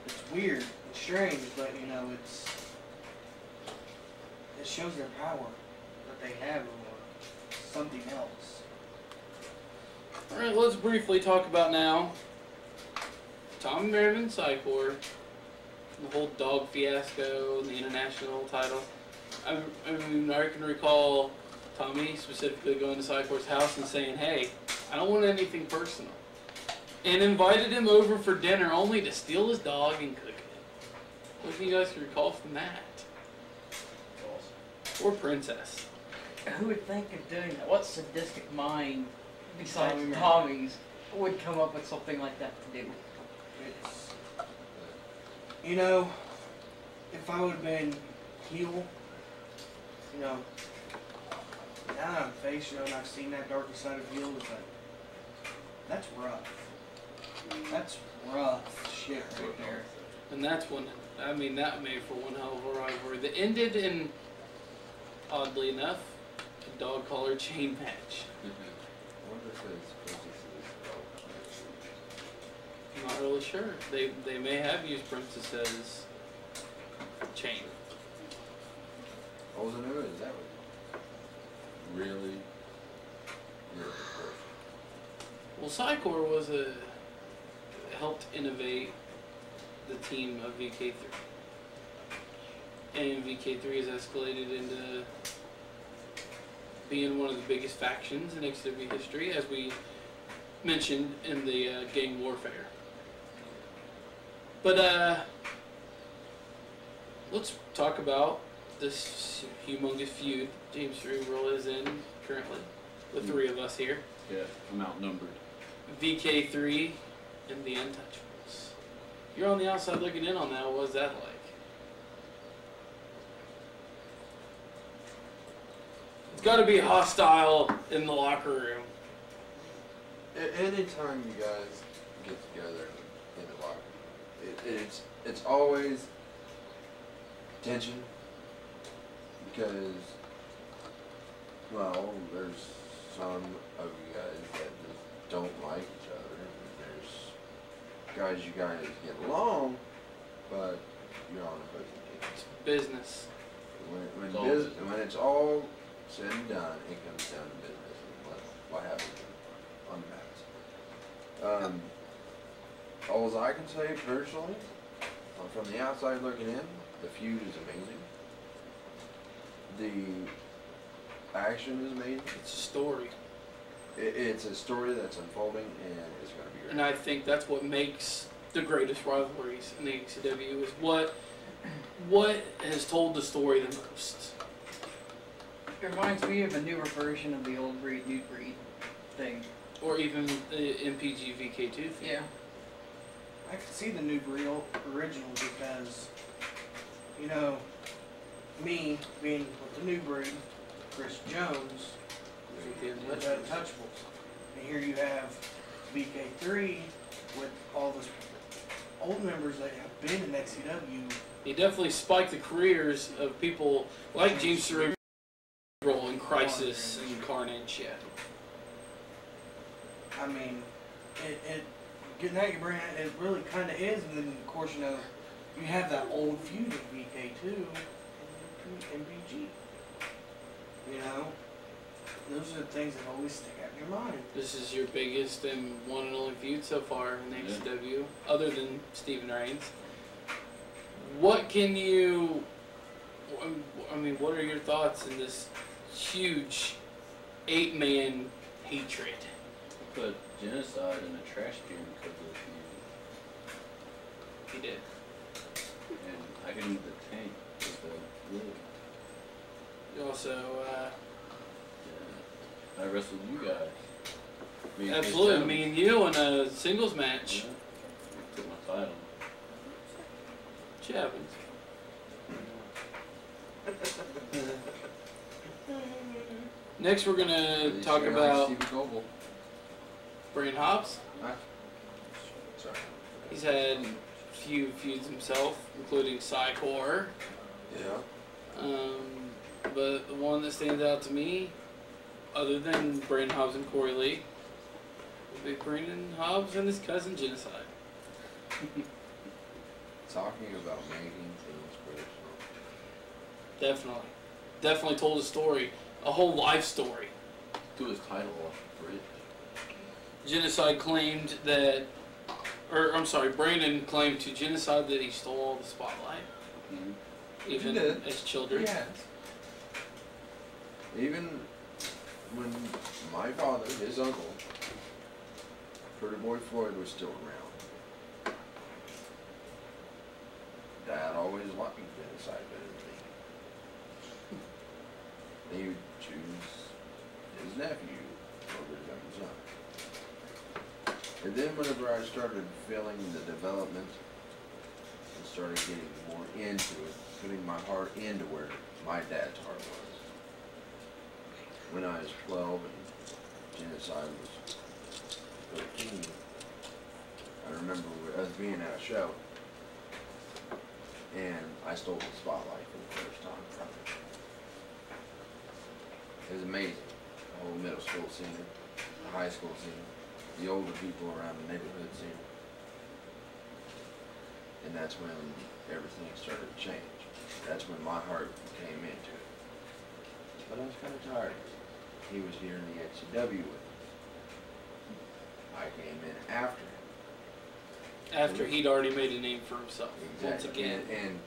it's weird, it's strange, but you know, it shows their power that they have over something else. Alright, let's briefly talk about now Tommy Merriman, Psychor, the whole dog fiasco, and the international title. I mean, I can recall Tommy specifically going to Psychor's house and saying, "Hey, I don't want anything personal," and invited him over for dinner only to steal his dog and cook it. What do you guys recall from that? Or Princess? Who would think of doing that? What sadistic mind besides Tommy. Tommy's would come up with something like that to do? It's, you know, if I would have been heel, you know, now that I'm face, you know, and I've seen that darker side of heel, it's like, that's rough. That's rough shit right there. And that's when, I mean, that made for one hell of a rivalry that ended in, oddly enough, a dog collar chain match. I wonder if it's I'm not really sure. They may have used Princess's chain. I wasn't know is that what really? Really? Well, Psychor was helped innovate the team of VK3. And VK3 has escalated into being one of the biggest factions in XCW history, as we mentioned in the gang warfare. But let's talk about this humongous feud James Cerebral is in currently, the three of us here. Yeah, I'm outnumbered. VK3 and the Untouchables. You're on the outside looking in on that. What was that like? It's got to be hostile in the locker room. Anytime you guys get together in the locker room, it's always tension because, well, there's some of you guys that just don't like each other. There's guys you guys get along, but you're on opposing teams. It's business. When it's all said and done, it comes down to business and what happens on the mats. All I can say personally, from the outside looking in, the feud is amazing. The action is amazing. It's a story. It's a story that's unfolding and it's going to be great. And I think that's what makes the greatest rivalries in the XCW is what has told the story the most. It reminds me of a newer version of the old breed, new breed thing. Or even the MPG VK2 thing. Yeah. I could see the new real original because, you know, me being with the new breed, Chris Jones, with the Untouchables. And here you have VK3 with all this old members that have been in XCW. He definitely spiked the careers of people like James Cerebral and Crisis and Carnage. Yeah. I mean, now you bring it really kind of is, and then of course you have that old feud of VK2 and BG. You know, those are the things that always stick out in your mind. This is your biggest and one and only feud so far in XCW, other than Steven Reigns. What can you? I mean, what are your thoughts in this huge 8-man hatred? Put Genocide in a trash can because of the He did. and I can eat the tank with the lid. You also, Yeah. I wrestled you guys. Me and Chris absolutely, Jones. me and you in a singles match. Yeah. Took my title. Which happens. Next, we're gonna talk about Stevie Goble. Brian Hobbs. Huh? Sorry. He's had a few feuds himself, including Psychor. Yeah. But the one that stands out to me, other than Brandon Hobbs and Corey Lee, would be Brandon Hobbs and his cousin Genocide. Talking about making things personal. Definitely. Definitely told a story. A whole life story. Threw his title off the bridge. Genocide claimed that, or I'm sorry, Brandon claimed to Genocide that he stole all the spotlight, even He did. as children. Yes. Even when my father, his uncle, Pretty Boy Floyd, was still around, Dad always liked Genocide better than me. He would choose his nephew over his own son. And then whenever I started feeling the development and started getting more into it, putting my heart into where my dad's heart was. When I was 12 and Genocide was 13, I remember us being at a show and I stole the spotlight for the first time from him. It was amazing. The whole middle school scene, the high school scene, the older people around the neighborhood scene. And that's when everything started to change. That's when my heart came into it. But I was kind of tired. He was here in the XCW with us. I came in after him. After he'd already made a name for himself, once again. And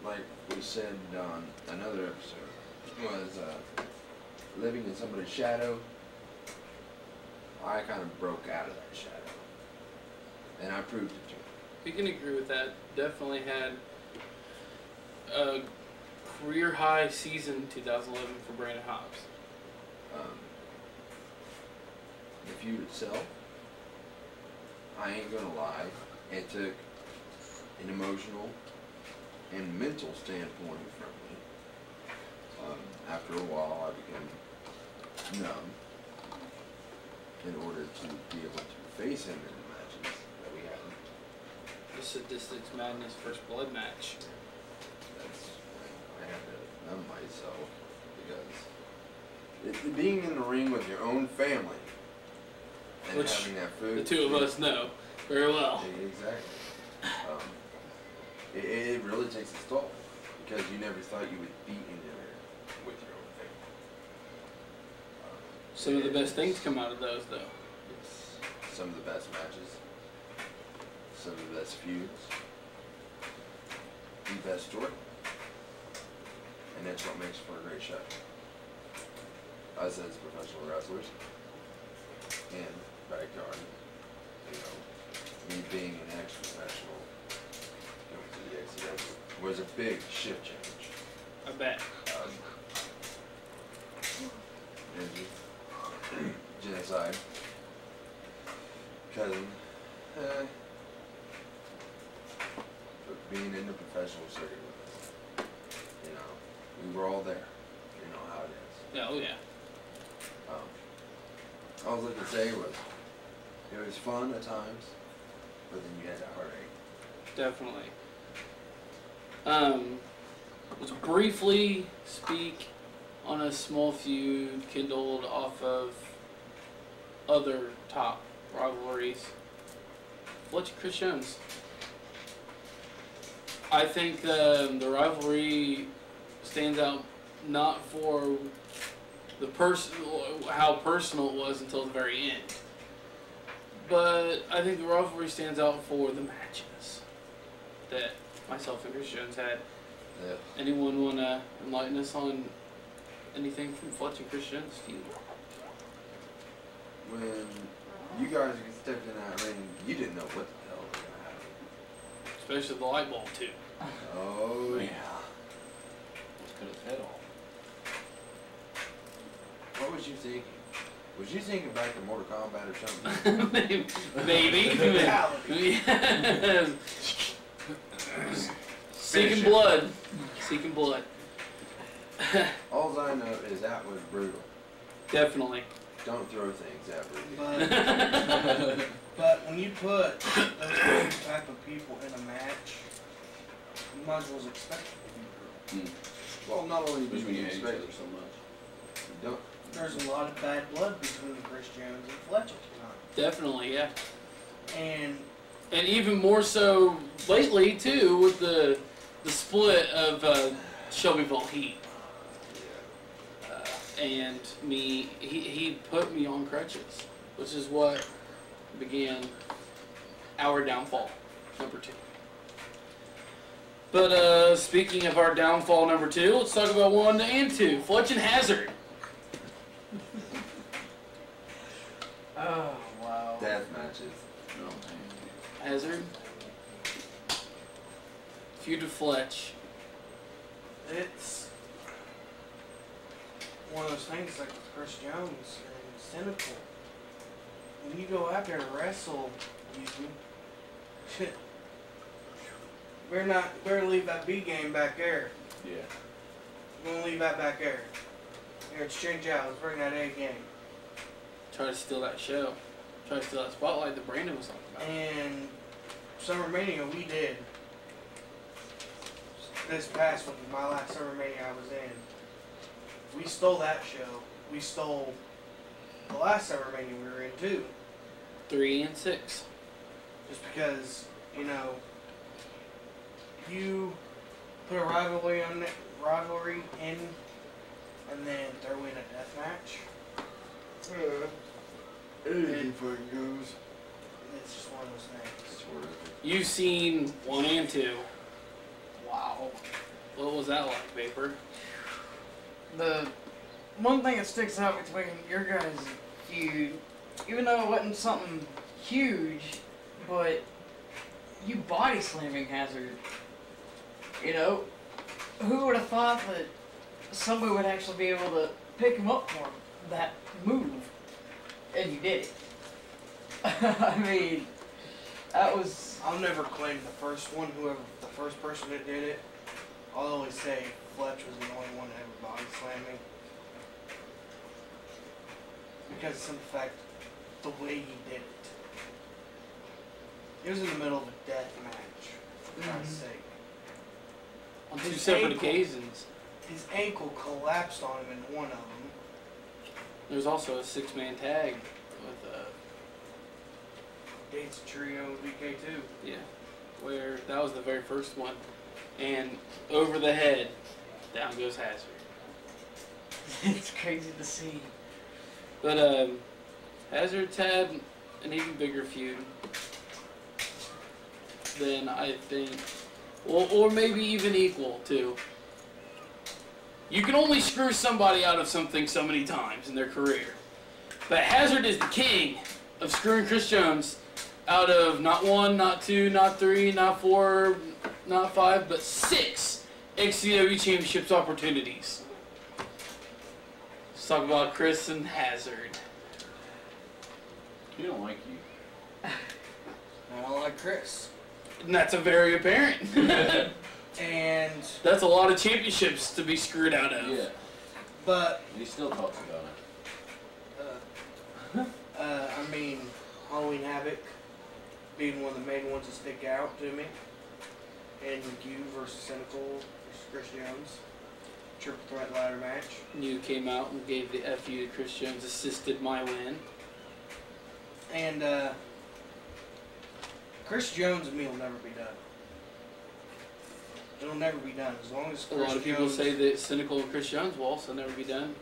like we said on another episode, was living in somebody's shadow. I kind of broke out of that shadow. And I proved it to him. We can agree with that. Definitely had a career high season 2011 for Brandon Hobbs. The feud itself, I ain't gonna lie, it took an emotional and mental standpoint from me. After a while, I became numb in order to be able to face him in the matches that we had. The Sadistic Madness First Blood match. That's when I had to numb myself because being in the ring with your own family and Which having that food. The two of us know very well. Exactly. It really takes its toll because you never thought you would be in there with your own family. Some of the best things come out of those, though. It's some of the best matches, some of the best feuds, the best story, and that's what makes for a great show. Us as professional wrestlers and backyard, you know, me being an ex-professional going to the XCW was a big shift change. I bet. Genocide, cousin, but being in the professional circuit with us, you know, we were all there. You know how it is. Yeah, oh yeah. All I was looking to say was, it was fun at times, but then you had that heartache. definitely. Let's briefly speak on a small feud kindled off of other top rivalries. Fletcher Chris Jones. I think the rivalry stands out not for the how personal it was until the very end, but I think the rivalry stands out for the matches that myself and Chris Jones had. Yeah. Anyone want to enlighten us on anything from Fletcher Chris Jones' feud? When you guys stepped in that ring, you didn't know what the hell was gonna happen. Especially the light bulb too. Oh yeah. Let's cut his head off. What was you thinking? Was you thinking back to Mortal Kombat or something? Maybe. Fatality. Seeking blood. Seeking blood. All I know is that was brutal. Definitely. Don't throw things at me. But when you put those type of people in a match, you might as well expect it to be brutal. Well, not only do Especially when you you hate each expect other so much. don't There's a lot of bad blood between Chris Jones and Fletcher tonight. Definitely, yeah. And And even more so lately too with the split of Shelbyville Heat. And me, he put me on crutches, which is what began our downfall, number 2. But speaking of our downfall number 2, let's talk about 1 and 2, Fletch and Hazard. Oh, wow. death matches. No. Hazard, feud to Fletch. it's one of those things like with Chris Jones and Cynical. When you go out there to wrestle, better leave that B game back there. Yeah. We're gonna leave that back there. Here, exchange out. Let's bring that A game. Try to steal that show. Try to steal that spotlight that Brandon was talking about. And Summer Mania, we did. This past one, my last Summer Mania I was in. We stole that show. We stole the last Summer Mania we were in too. 3 and 6. Just because, you know, you put a rivalry in and then throw in a death match. Anything fucking goes. It's just one of those things. It's horrific. You've seen 1 and 2. Wow. What was that like, Vapor? The one thing that sticks out between your guys' feud, even though it wasn't something huge, but you body slamming Hazard. You know, who would have thought that somebody would actually be able to pick him up for that move? And you did it. I mean, that was... I'll never claim the first one, the first person that did it. I'll always say Fletch was the only one that ever body slammed me. Because of the fact, the way he did it. It was in the middle of a death match, for Christ's sake. On 2 His separate ankle. occasions. His ankle collapsed on him in one of them. There's also a 6-man tag with Dates Trio VK2. yeah, where that was the very first one, and over the head, down goes Hazard. it's crazy to see. But Hazard's had an even bigger feud than I think, or maybe even equal to. You can only screw somebody out of something so many times in their career. But Hazard is the king of screwing Chris Jones out of not 1, not 2, not 3, not 4, not 5, but 6 XCW Championships opportunities. Let's talk about Chris and Hazard. He don't like you. I don't like Chris. And that's a very apparent. And, That's a lot of championships to be screwed out of. Yeah. but, And he still talks about it. I mean, Halloween Havoc being one of the main ones that stick out to me. and McHugh versus Cynical versus Chris Jones. Triple threat ladder match. You came out and gave the FU to Chris Jones, assisted my win. And Chris Jones and me will never be done. It'll never be done as long as A Chris lot of people Jones, say that Cynical and Chris Jones will also never be done.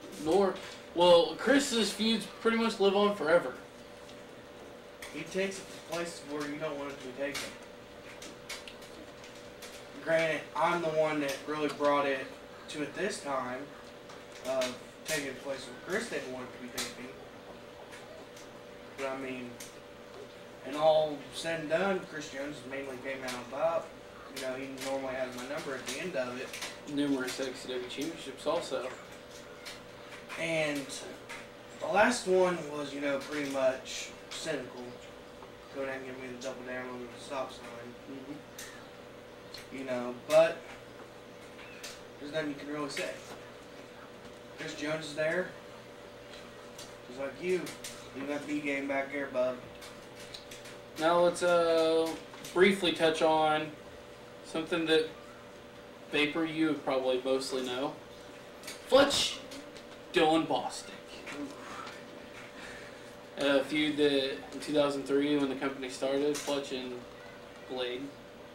Well, Chris's feuds pretty much live on forever. he takes it to places where you don't want it to be taken. Granted, I'm the one that really brought it to it this time of taking it to places where Chris didn't want it to be taken. But I mean, and all said and done, Chris Jones mainly came out on top. You know, he normally has my number at the end of it. Numerous XCW championships also. And the last one was, you know, pretty much Cynical. Go down and give me the double down on the stop sign. You know, but there's nothing you can really say. Chris Jones is there. Just like you. Leave that B game back there, bub. Now let's briefly touch on something that Vapor you would probably mostly know. Fletch Dylan Bostic. A feud that in 2003 when the company started, Fletch and Blade,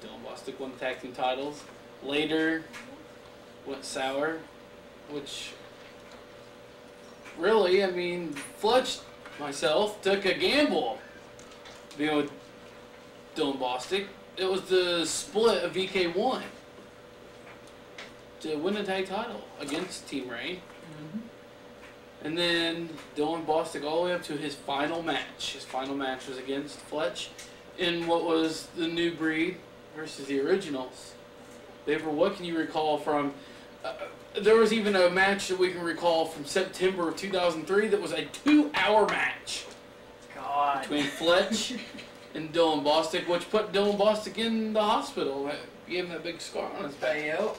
Dylan Bostic won the tag team titles. Later went sour, which really, I mean, Fletch, myself, took a gamble being with Dylan Bostic. It was the split of VK1 to win the tag title against Team Rain. And then Dylan Bostic all the way up to his final match. His final match was against Fletch in what was the New Breed versus the Originals. Vapor, what can you recall from... there was even a match that we can recall from September of 2003 that was a 2-hour match. God. Between Fletch and Dylan Bostic, which put Dylan Bostic in the hospital. Gave him that big scar on his back. Yep.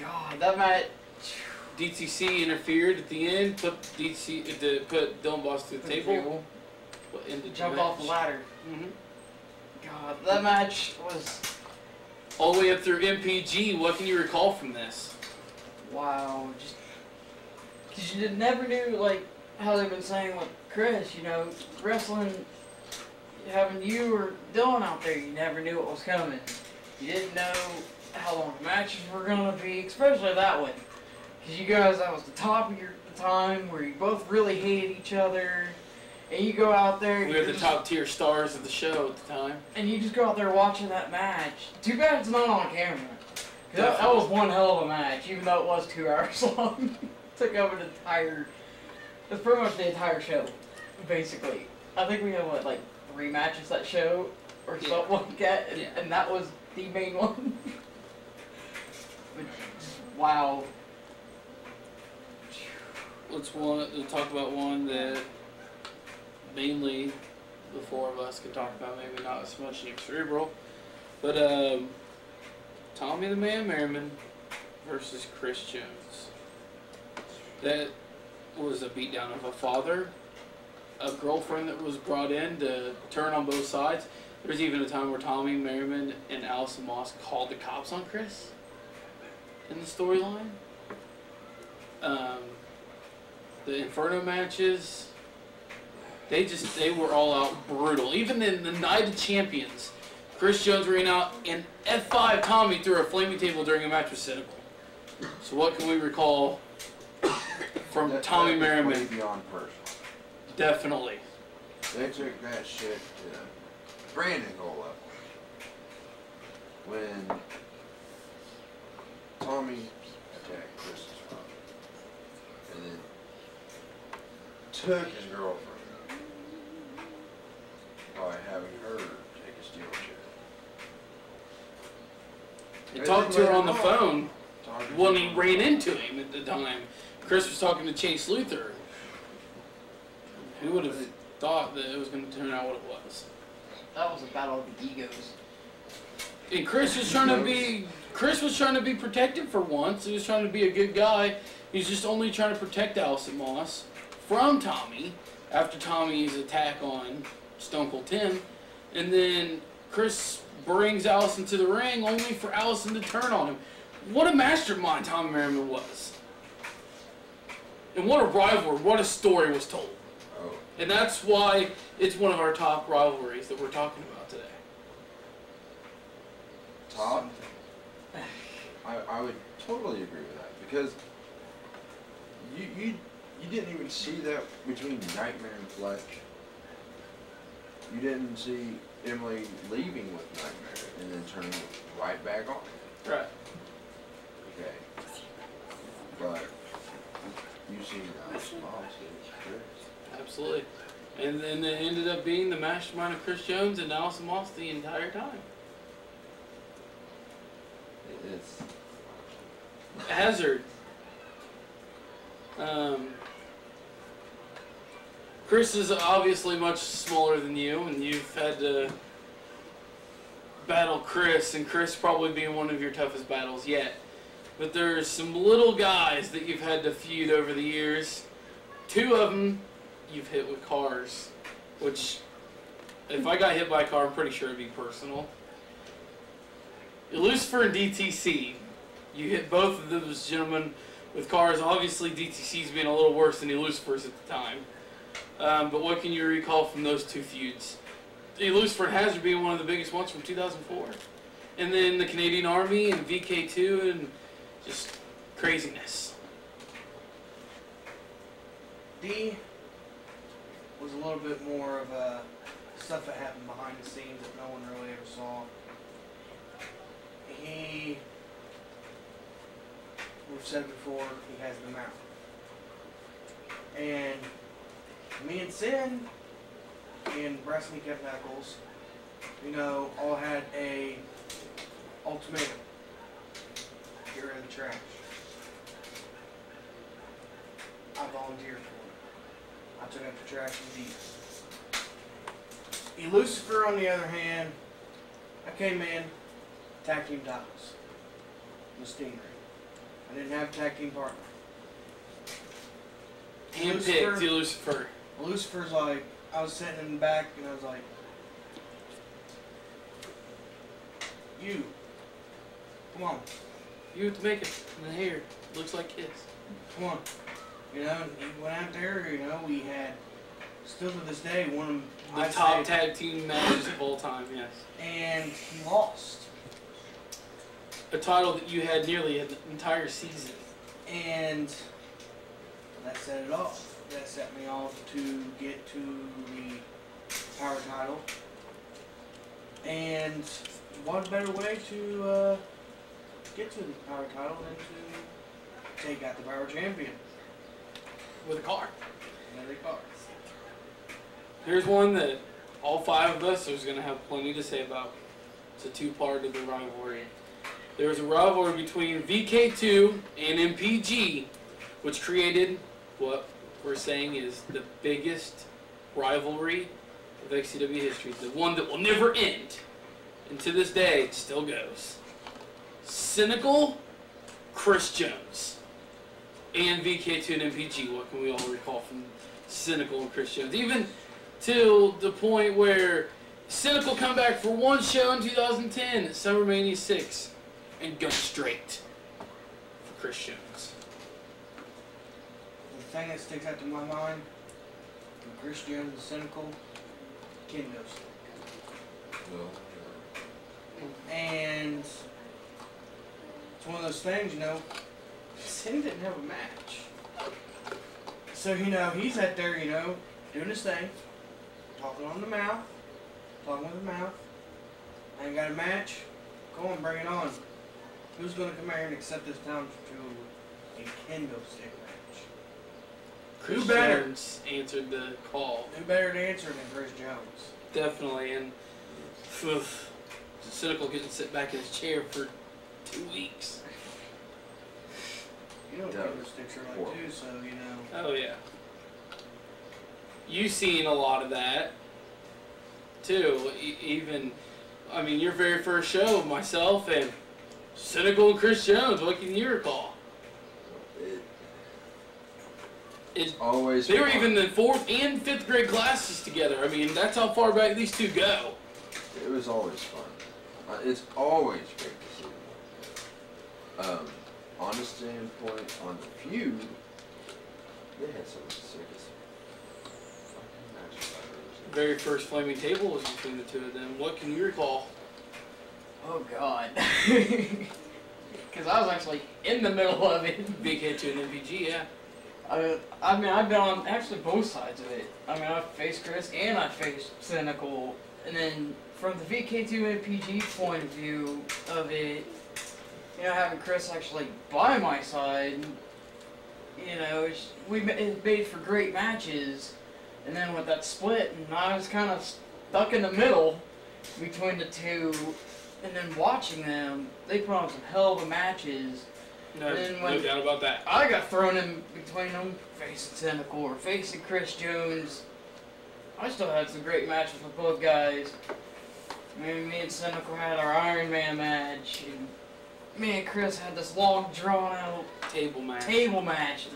God, that match. DTC interfered at the end, put Dylan Bostic to the table. Jump off the ladder. God, that match was... All the way up through MPG, what can you recall from this? Wow, just... Because you never knew, like, how they've been saying with Chris, you know, wrestling, having you or Dylan out there, you never knew what was coming. You didn't know how long the matches were going to be, especially that one. Because you guys, that was the top of your time where you both really hated each other. And you go out there. We were the top tier stars of the show at the time. And you just go out there watching that match. Too bad it's not on camera. That was one hell of a match, even though it was 2 hours long. Took over the entire... That's pretty much the entire show, basically. I think we had, what, like 3 matches that show? Or something like that. And that was the main one. Wow. Let's talk about one that mainly the 4 of us can talk about, maybe not as much in Cerebral, but Tommy the Man Merriman versus Chris Jones. That was a beatdown of a father, a girlfriend that was brought in to turn on both sides. There was even a time where Tommy Merriman and Allison Moss called the cops on Chris in the storyline. The Inferno matches, they were all out brutal. Even in the Night of Champions, Chris Jones ran out and F5 Tommy through a flaming table during a match with Cynical. So what can we recall from Tommy Merriman? Way beyond personal. Definitely. They took that shit to brand new goal level. When Tommy attacked Chris's father, and then took his girlfriend by having her take a steel chair. He talked to her on the phone when he ran into him at the time. Chris was talking to Chase Luther. Who would have thought that it was going to turn out what it was? That was a battle of the egos. And Chris was trying to be protective for once. He was trying to be a good guy. He was just only trying to protect Allison Moss from Tommy after Tommy's attack on Stone Cold Tim. And then Chris brings Allison to the ring only for Allison to turn on him. What a mastermind Tommy Merriman was. And what a rivalry, what a story was told. Oh, And that's why it's one of our top rivalries that we're talking about today. top. I would totally agree with that because you didn't even see that between Nightmare and Fletch. You didn't see Emily leaving with Nightmare and then turning right back on. Right. Okay. But you seen Alice Moss and Chris. Absolutely. And then it ended up being the mastermind of Chris Jones and Allison Moss the entire time. It's Hazard. Chris is obviously much smaller than you, and you've had to battle Chris, and Chris probably being one of your toughest battles yet. But there's some little guys that you've had to feud over the years. Two of them you've hit with cars, which if I got hit by a car, I'm pretty sure it'd be personal. Lucifer and DTC, you hit both of those gentlemen with cars. Obviously, DTC's being a little worse than the Lucifers at the time. But what can you recall from those two feuds? The Lucifer and Hazard being one of the biggest ones from 2004. And then the Canadian Army and VK2 and just craziness. D was a little bit more of stuff that happened behind the scenes that no one really ever saw. We've said before, he has the mouth. And me and Sin and Breast and Kev Knuckles, all had a ultimatum. Get rid of the trash. I volunteered for it. I took out the trash indeed. Lucifer, on the other hand, I came in, tag team titles. The Stingray. I didn't have a tag team partner. Handpicked Lucifer. Lucifer's like, I was sitting in the back and I was like, you, come on. You have to make it. And the hair looks like Kiss. Come on. And he went out there, we had, still to this day, one of The top tag team matches of all time, yes. And he lost. A title that you had nearly an entire season. And that set it off. That set me off to get to the power title. And what better way to get to the power title than to take out the power champion? With a car. Another car. Here's one that all five of us are going to have plenty to say about. It's a two-part of the rivalry. There was a rivalry between VK2 and MPG, which created what we're saying is the biggest rivalry of XCW history. The one that will never end. And to this day, it still goes. Cynical Chris Jones and VK2 and MPG. What can we all recall from Cynical and Chris Jones? Even to the point where Cynical come back for one show in 2010 at SummerMania 6 and go straight for Chris Jones. The thing that sticks out to my mind, when Chris Jones and Cynical, kendo stick. well, And it's one of those things, Sin didn't have a match. So, he's out there, doing his thing, talking on the mouth, talking with the mouth. I ain't got a match. Go on, bring it on. Who's going to come here and accept this challenge to a kendo stick match? Chris Who better? Jones answered the call. Who better to answer than Chris Jones? Definitely, and Cynical getting to sit back in his chair for 2 weeks. Kendo That sticks are horrible. like too, so, Oh yeah. You've seen a lot of that, too. Even, your very first show, myself and Cynical and Chris Jones, what can you recall? it's always They were fun. even in 4th and 5th grade classes together. That's how far back these two go. Yeah. It was always fun. It's always great to see them. On a standpoint, on the feud, they had some of the sickest fucking matches I've ever seen. Very first Flaming Table was between the two of them. What can you recall? Oh God. Because I was actually in the middle of it. VK2 and MPG, yeah. I mean, I've been on actually both sides of it. I mean, I've faced Chris and I faced Cynical. And then from the VK2 MPG point of view of it, you know, having Chris actually by my side, you know, it made for great matches. And then with that split, and I was kind of stuck in the middle between the two. And then watching them, they put on some hell of a matches. No doubt about that. I got thrown in between them, facing Cynical or facing Chris Jones. I still had some great matches with both guys. I mean, me and Cynical had our Iron Man match, and me and Chris had this long, drawn-out Table match.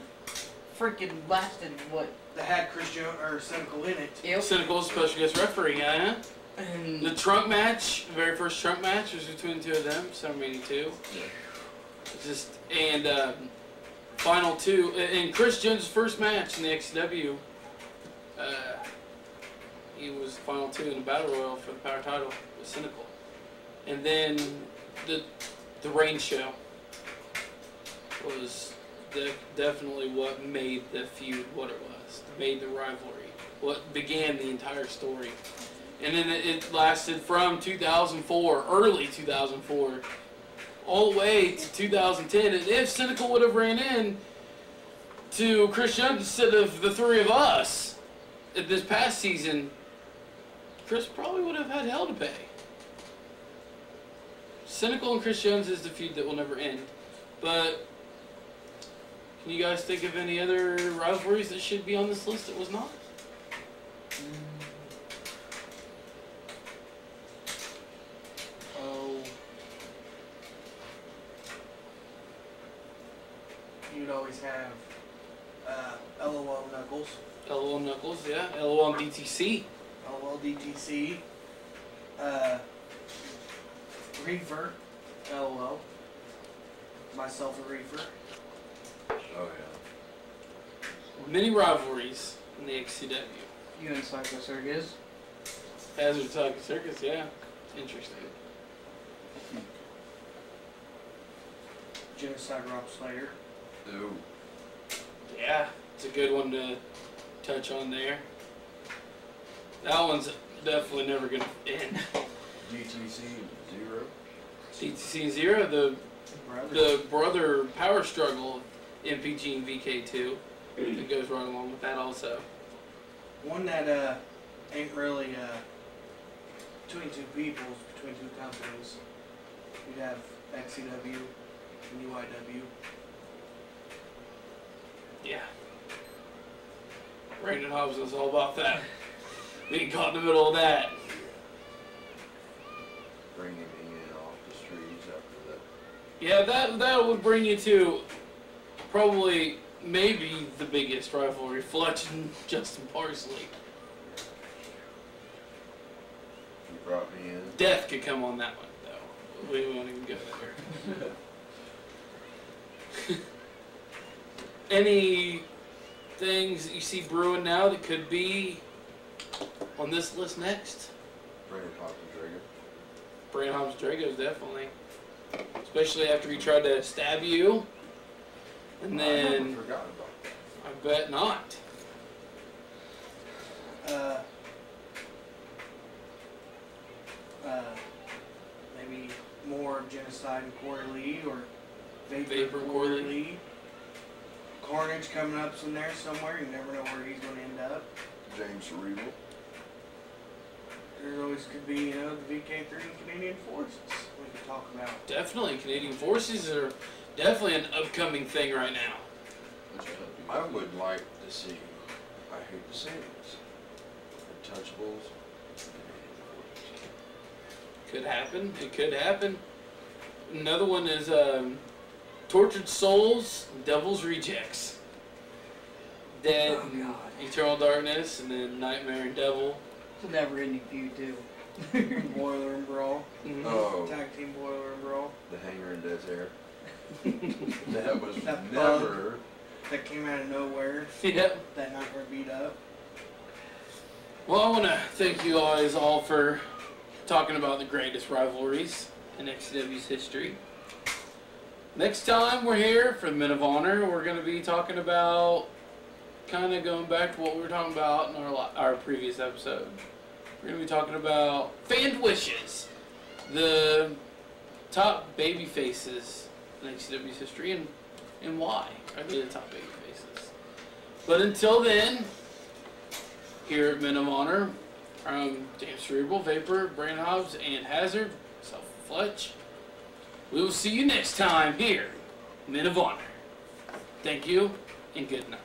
Freaking lasted, what? That had Chris Jones or Cynical in it. Yep. Cynical's special guest referee, yeah. And The trunk match, the very first trunk match, was between the two of them, SummerMania 2. Final two, and Chris Jones' first match in the XCW, he was final two in the Battle Royal for the Power title with Cynical. And then the Rain show was definitely what made the feud what it was, made the rivalry, what began the entire story. And then it lasted from 2004, early 2004, all the way to 2010. And if Cynical would have ran in to Chris Jones instead of the three of us at this past season, Chris probably would have had hell to pay. Cynical and Chris Jones is the feud that will never end. But can you guys think of any other rivalries that should be on this list that was not? You'd always have LOL Knuckles, LOL Knuckles, yeah. LOL DTC. LOL DTC, Reefer, LOL, myself a Reefer. Oh yeah. Many rivalries in the XCW. you and Psycho Circus. Hazard Psycho Circus, yeah. Interesting. Genocide Rob Slayer. Ooh. Yeah, it's a good one to touch on there. That one's definitely never going to end. GTC 0. DTC 0, the brother power struggle of MPG and VK2. It goes right along with that also. One that ain't really between two peoples, between two companies. You'd have XCW and UIW. Yeah. Brandon Hobbs was all about that. Being caught in the middle of that. Bringing me in off the streets after that. Yeah, that would bring you to probably maybe the biggest rivalry, Fletch and Justin Parsley. You brought me in. Death could come on that one, though. We won't even go there. Any things that you see brewing now that could be on this list next? Brandon Hopkins Drago. Brandon Hobbs Dragos, definitely. Especially after he tried to stab you. And I then never forgot about that. I bet not. Maybe more Genocide and Corey Lee or Vapor and Corey Corey Lee. Lee. Carnage coming up in there somewhere. You never know where he's going to end up. James Cerebral. There always could be, the VK3 Canadian Forces we could talk about. Definitely. Canadian Forces are definitely an upcoming thing right now. I would like to see, I hate to say this, Untouchables. Could happen. It could happen. Another one is Tortured Souls, Devil's Rejects. Dead, Oh, God. Eternal Darkness, and then Nightmare and Devil. It's a never-ending feud too. Boiler and Brawl. Oh, Tag team Boiler and Brawl. the hanger and desert. That was That never. That came out of nowhere. Yep. That night we're beat up. Well, I want to thank you guys all for talking about the greatest rivalries in XCW's history. Next time we're here for the Men of Honor, we're going to be talking about, kind of going back to what we were talking about in our previous episode. We're going to be talking about fan wishes, the top baby faces in XCW's history, and why are they the top baby faces. But until then, here at Men of Honor, from James Cerebral, Vapor, Brandon Hobbs, and Hazard, myself, Fletch, we will see you next time here, Men of Honor. Thank you, and good night.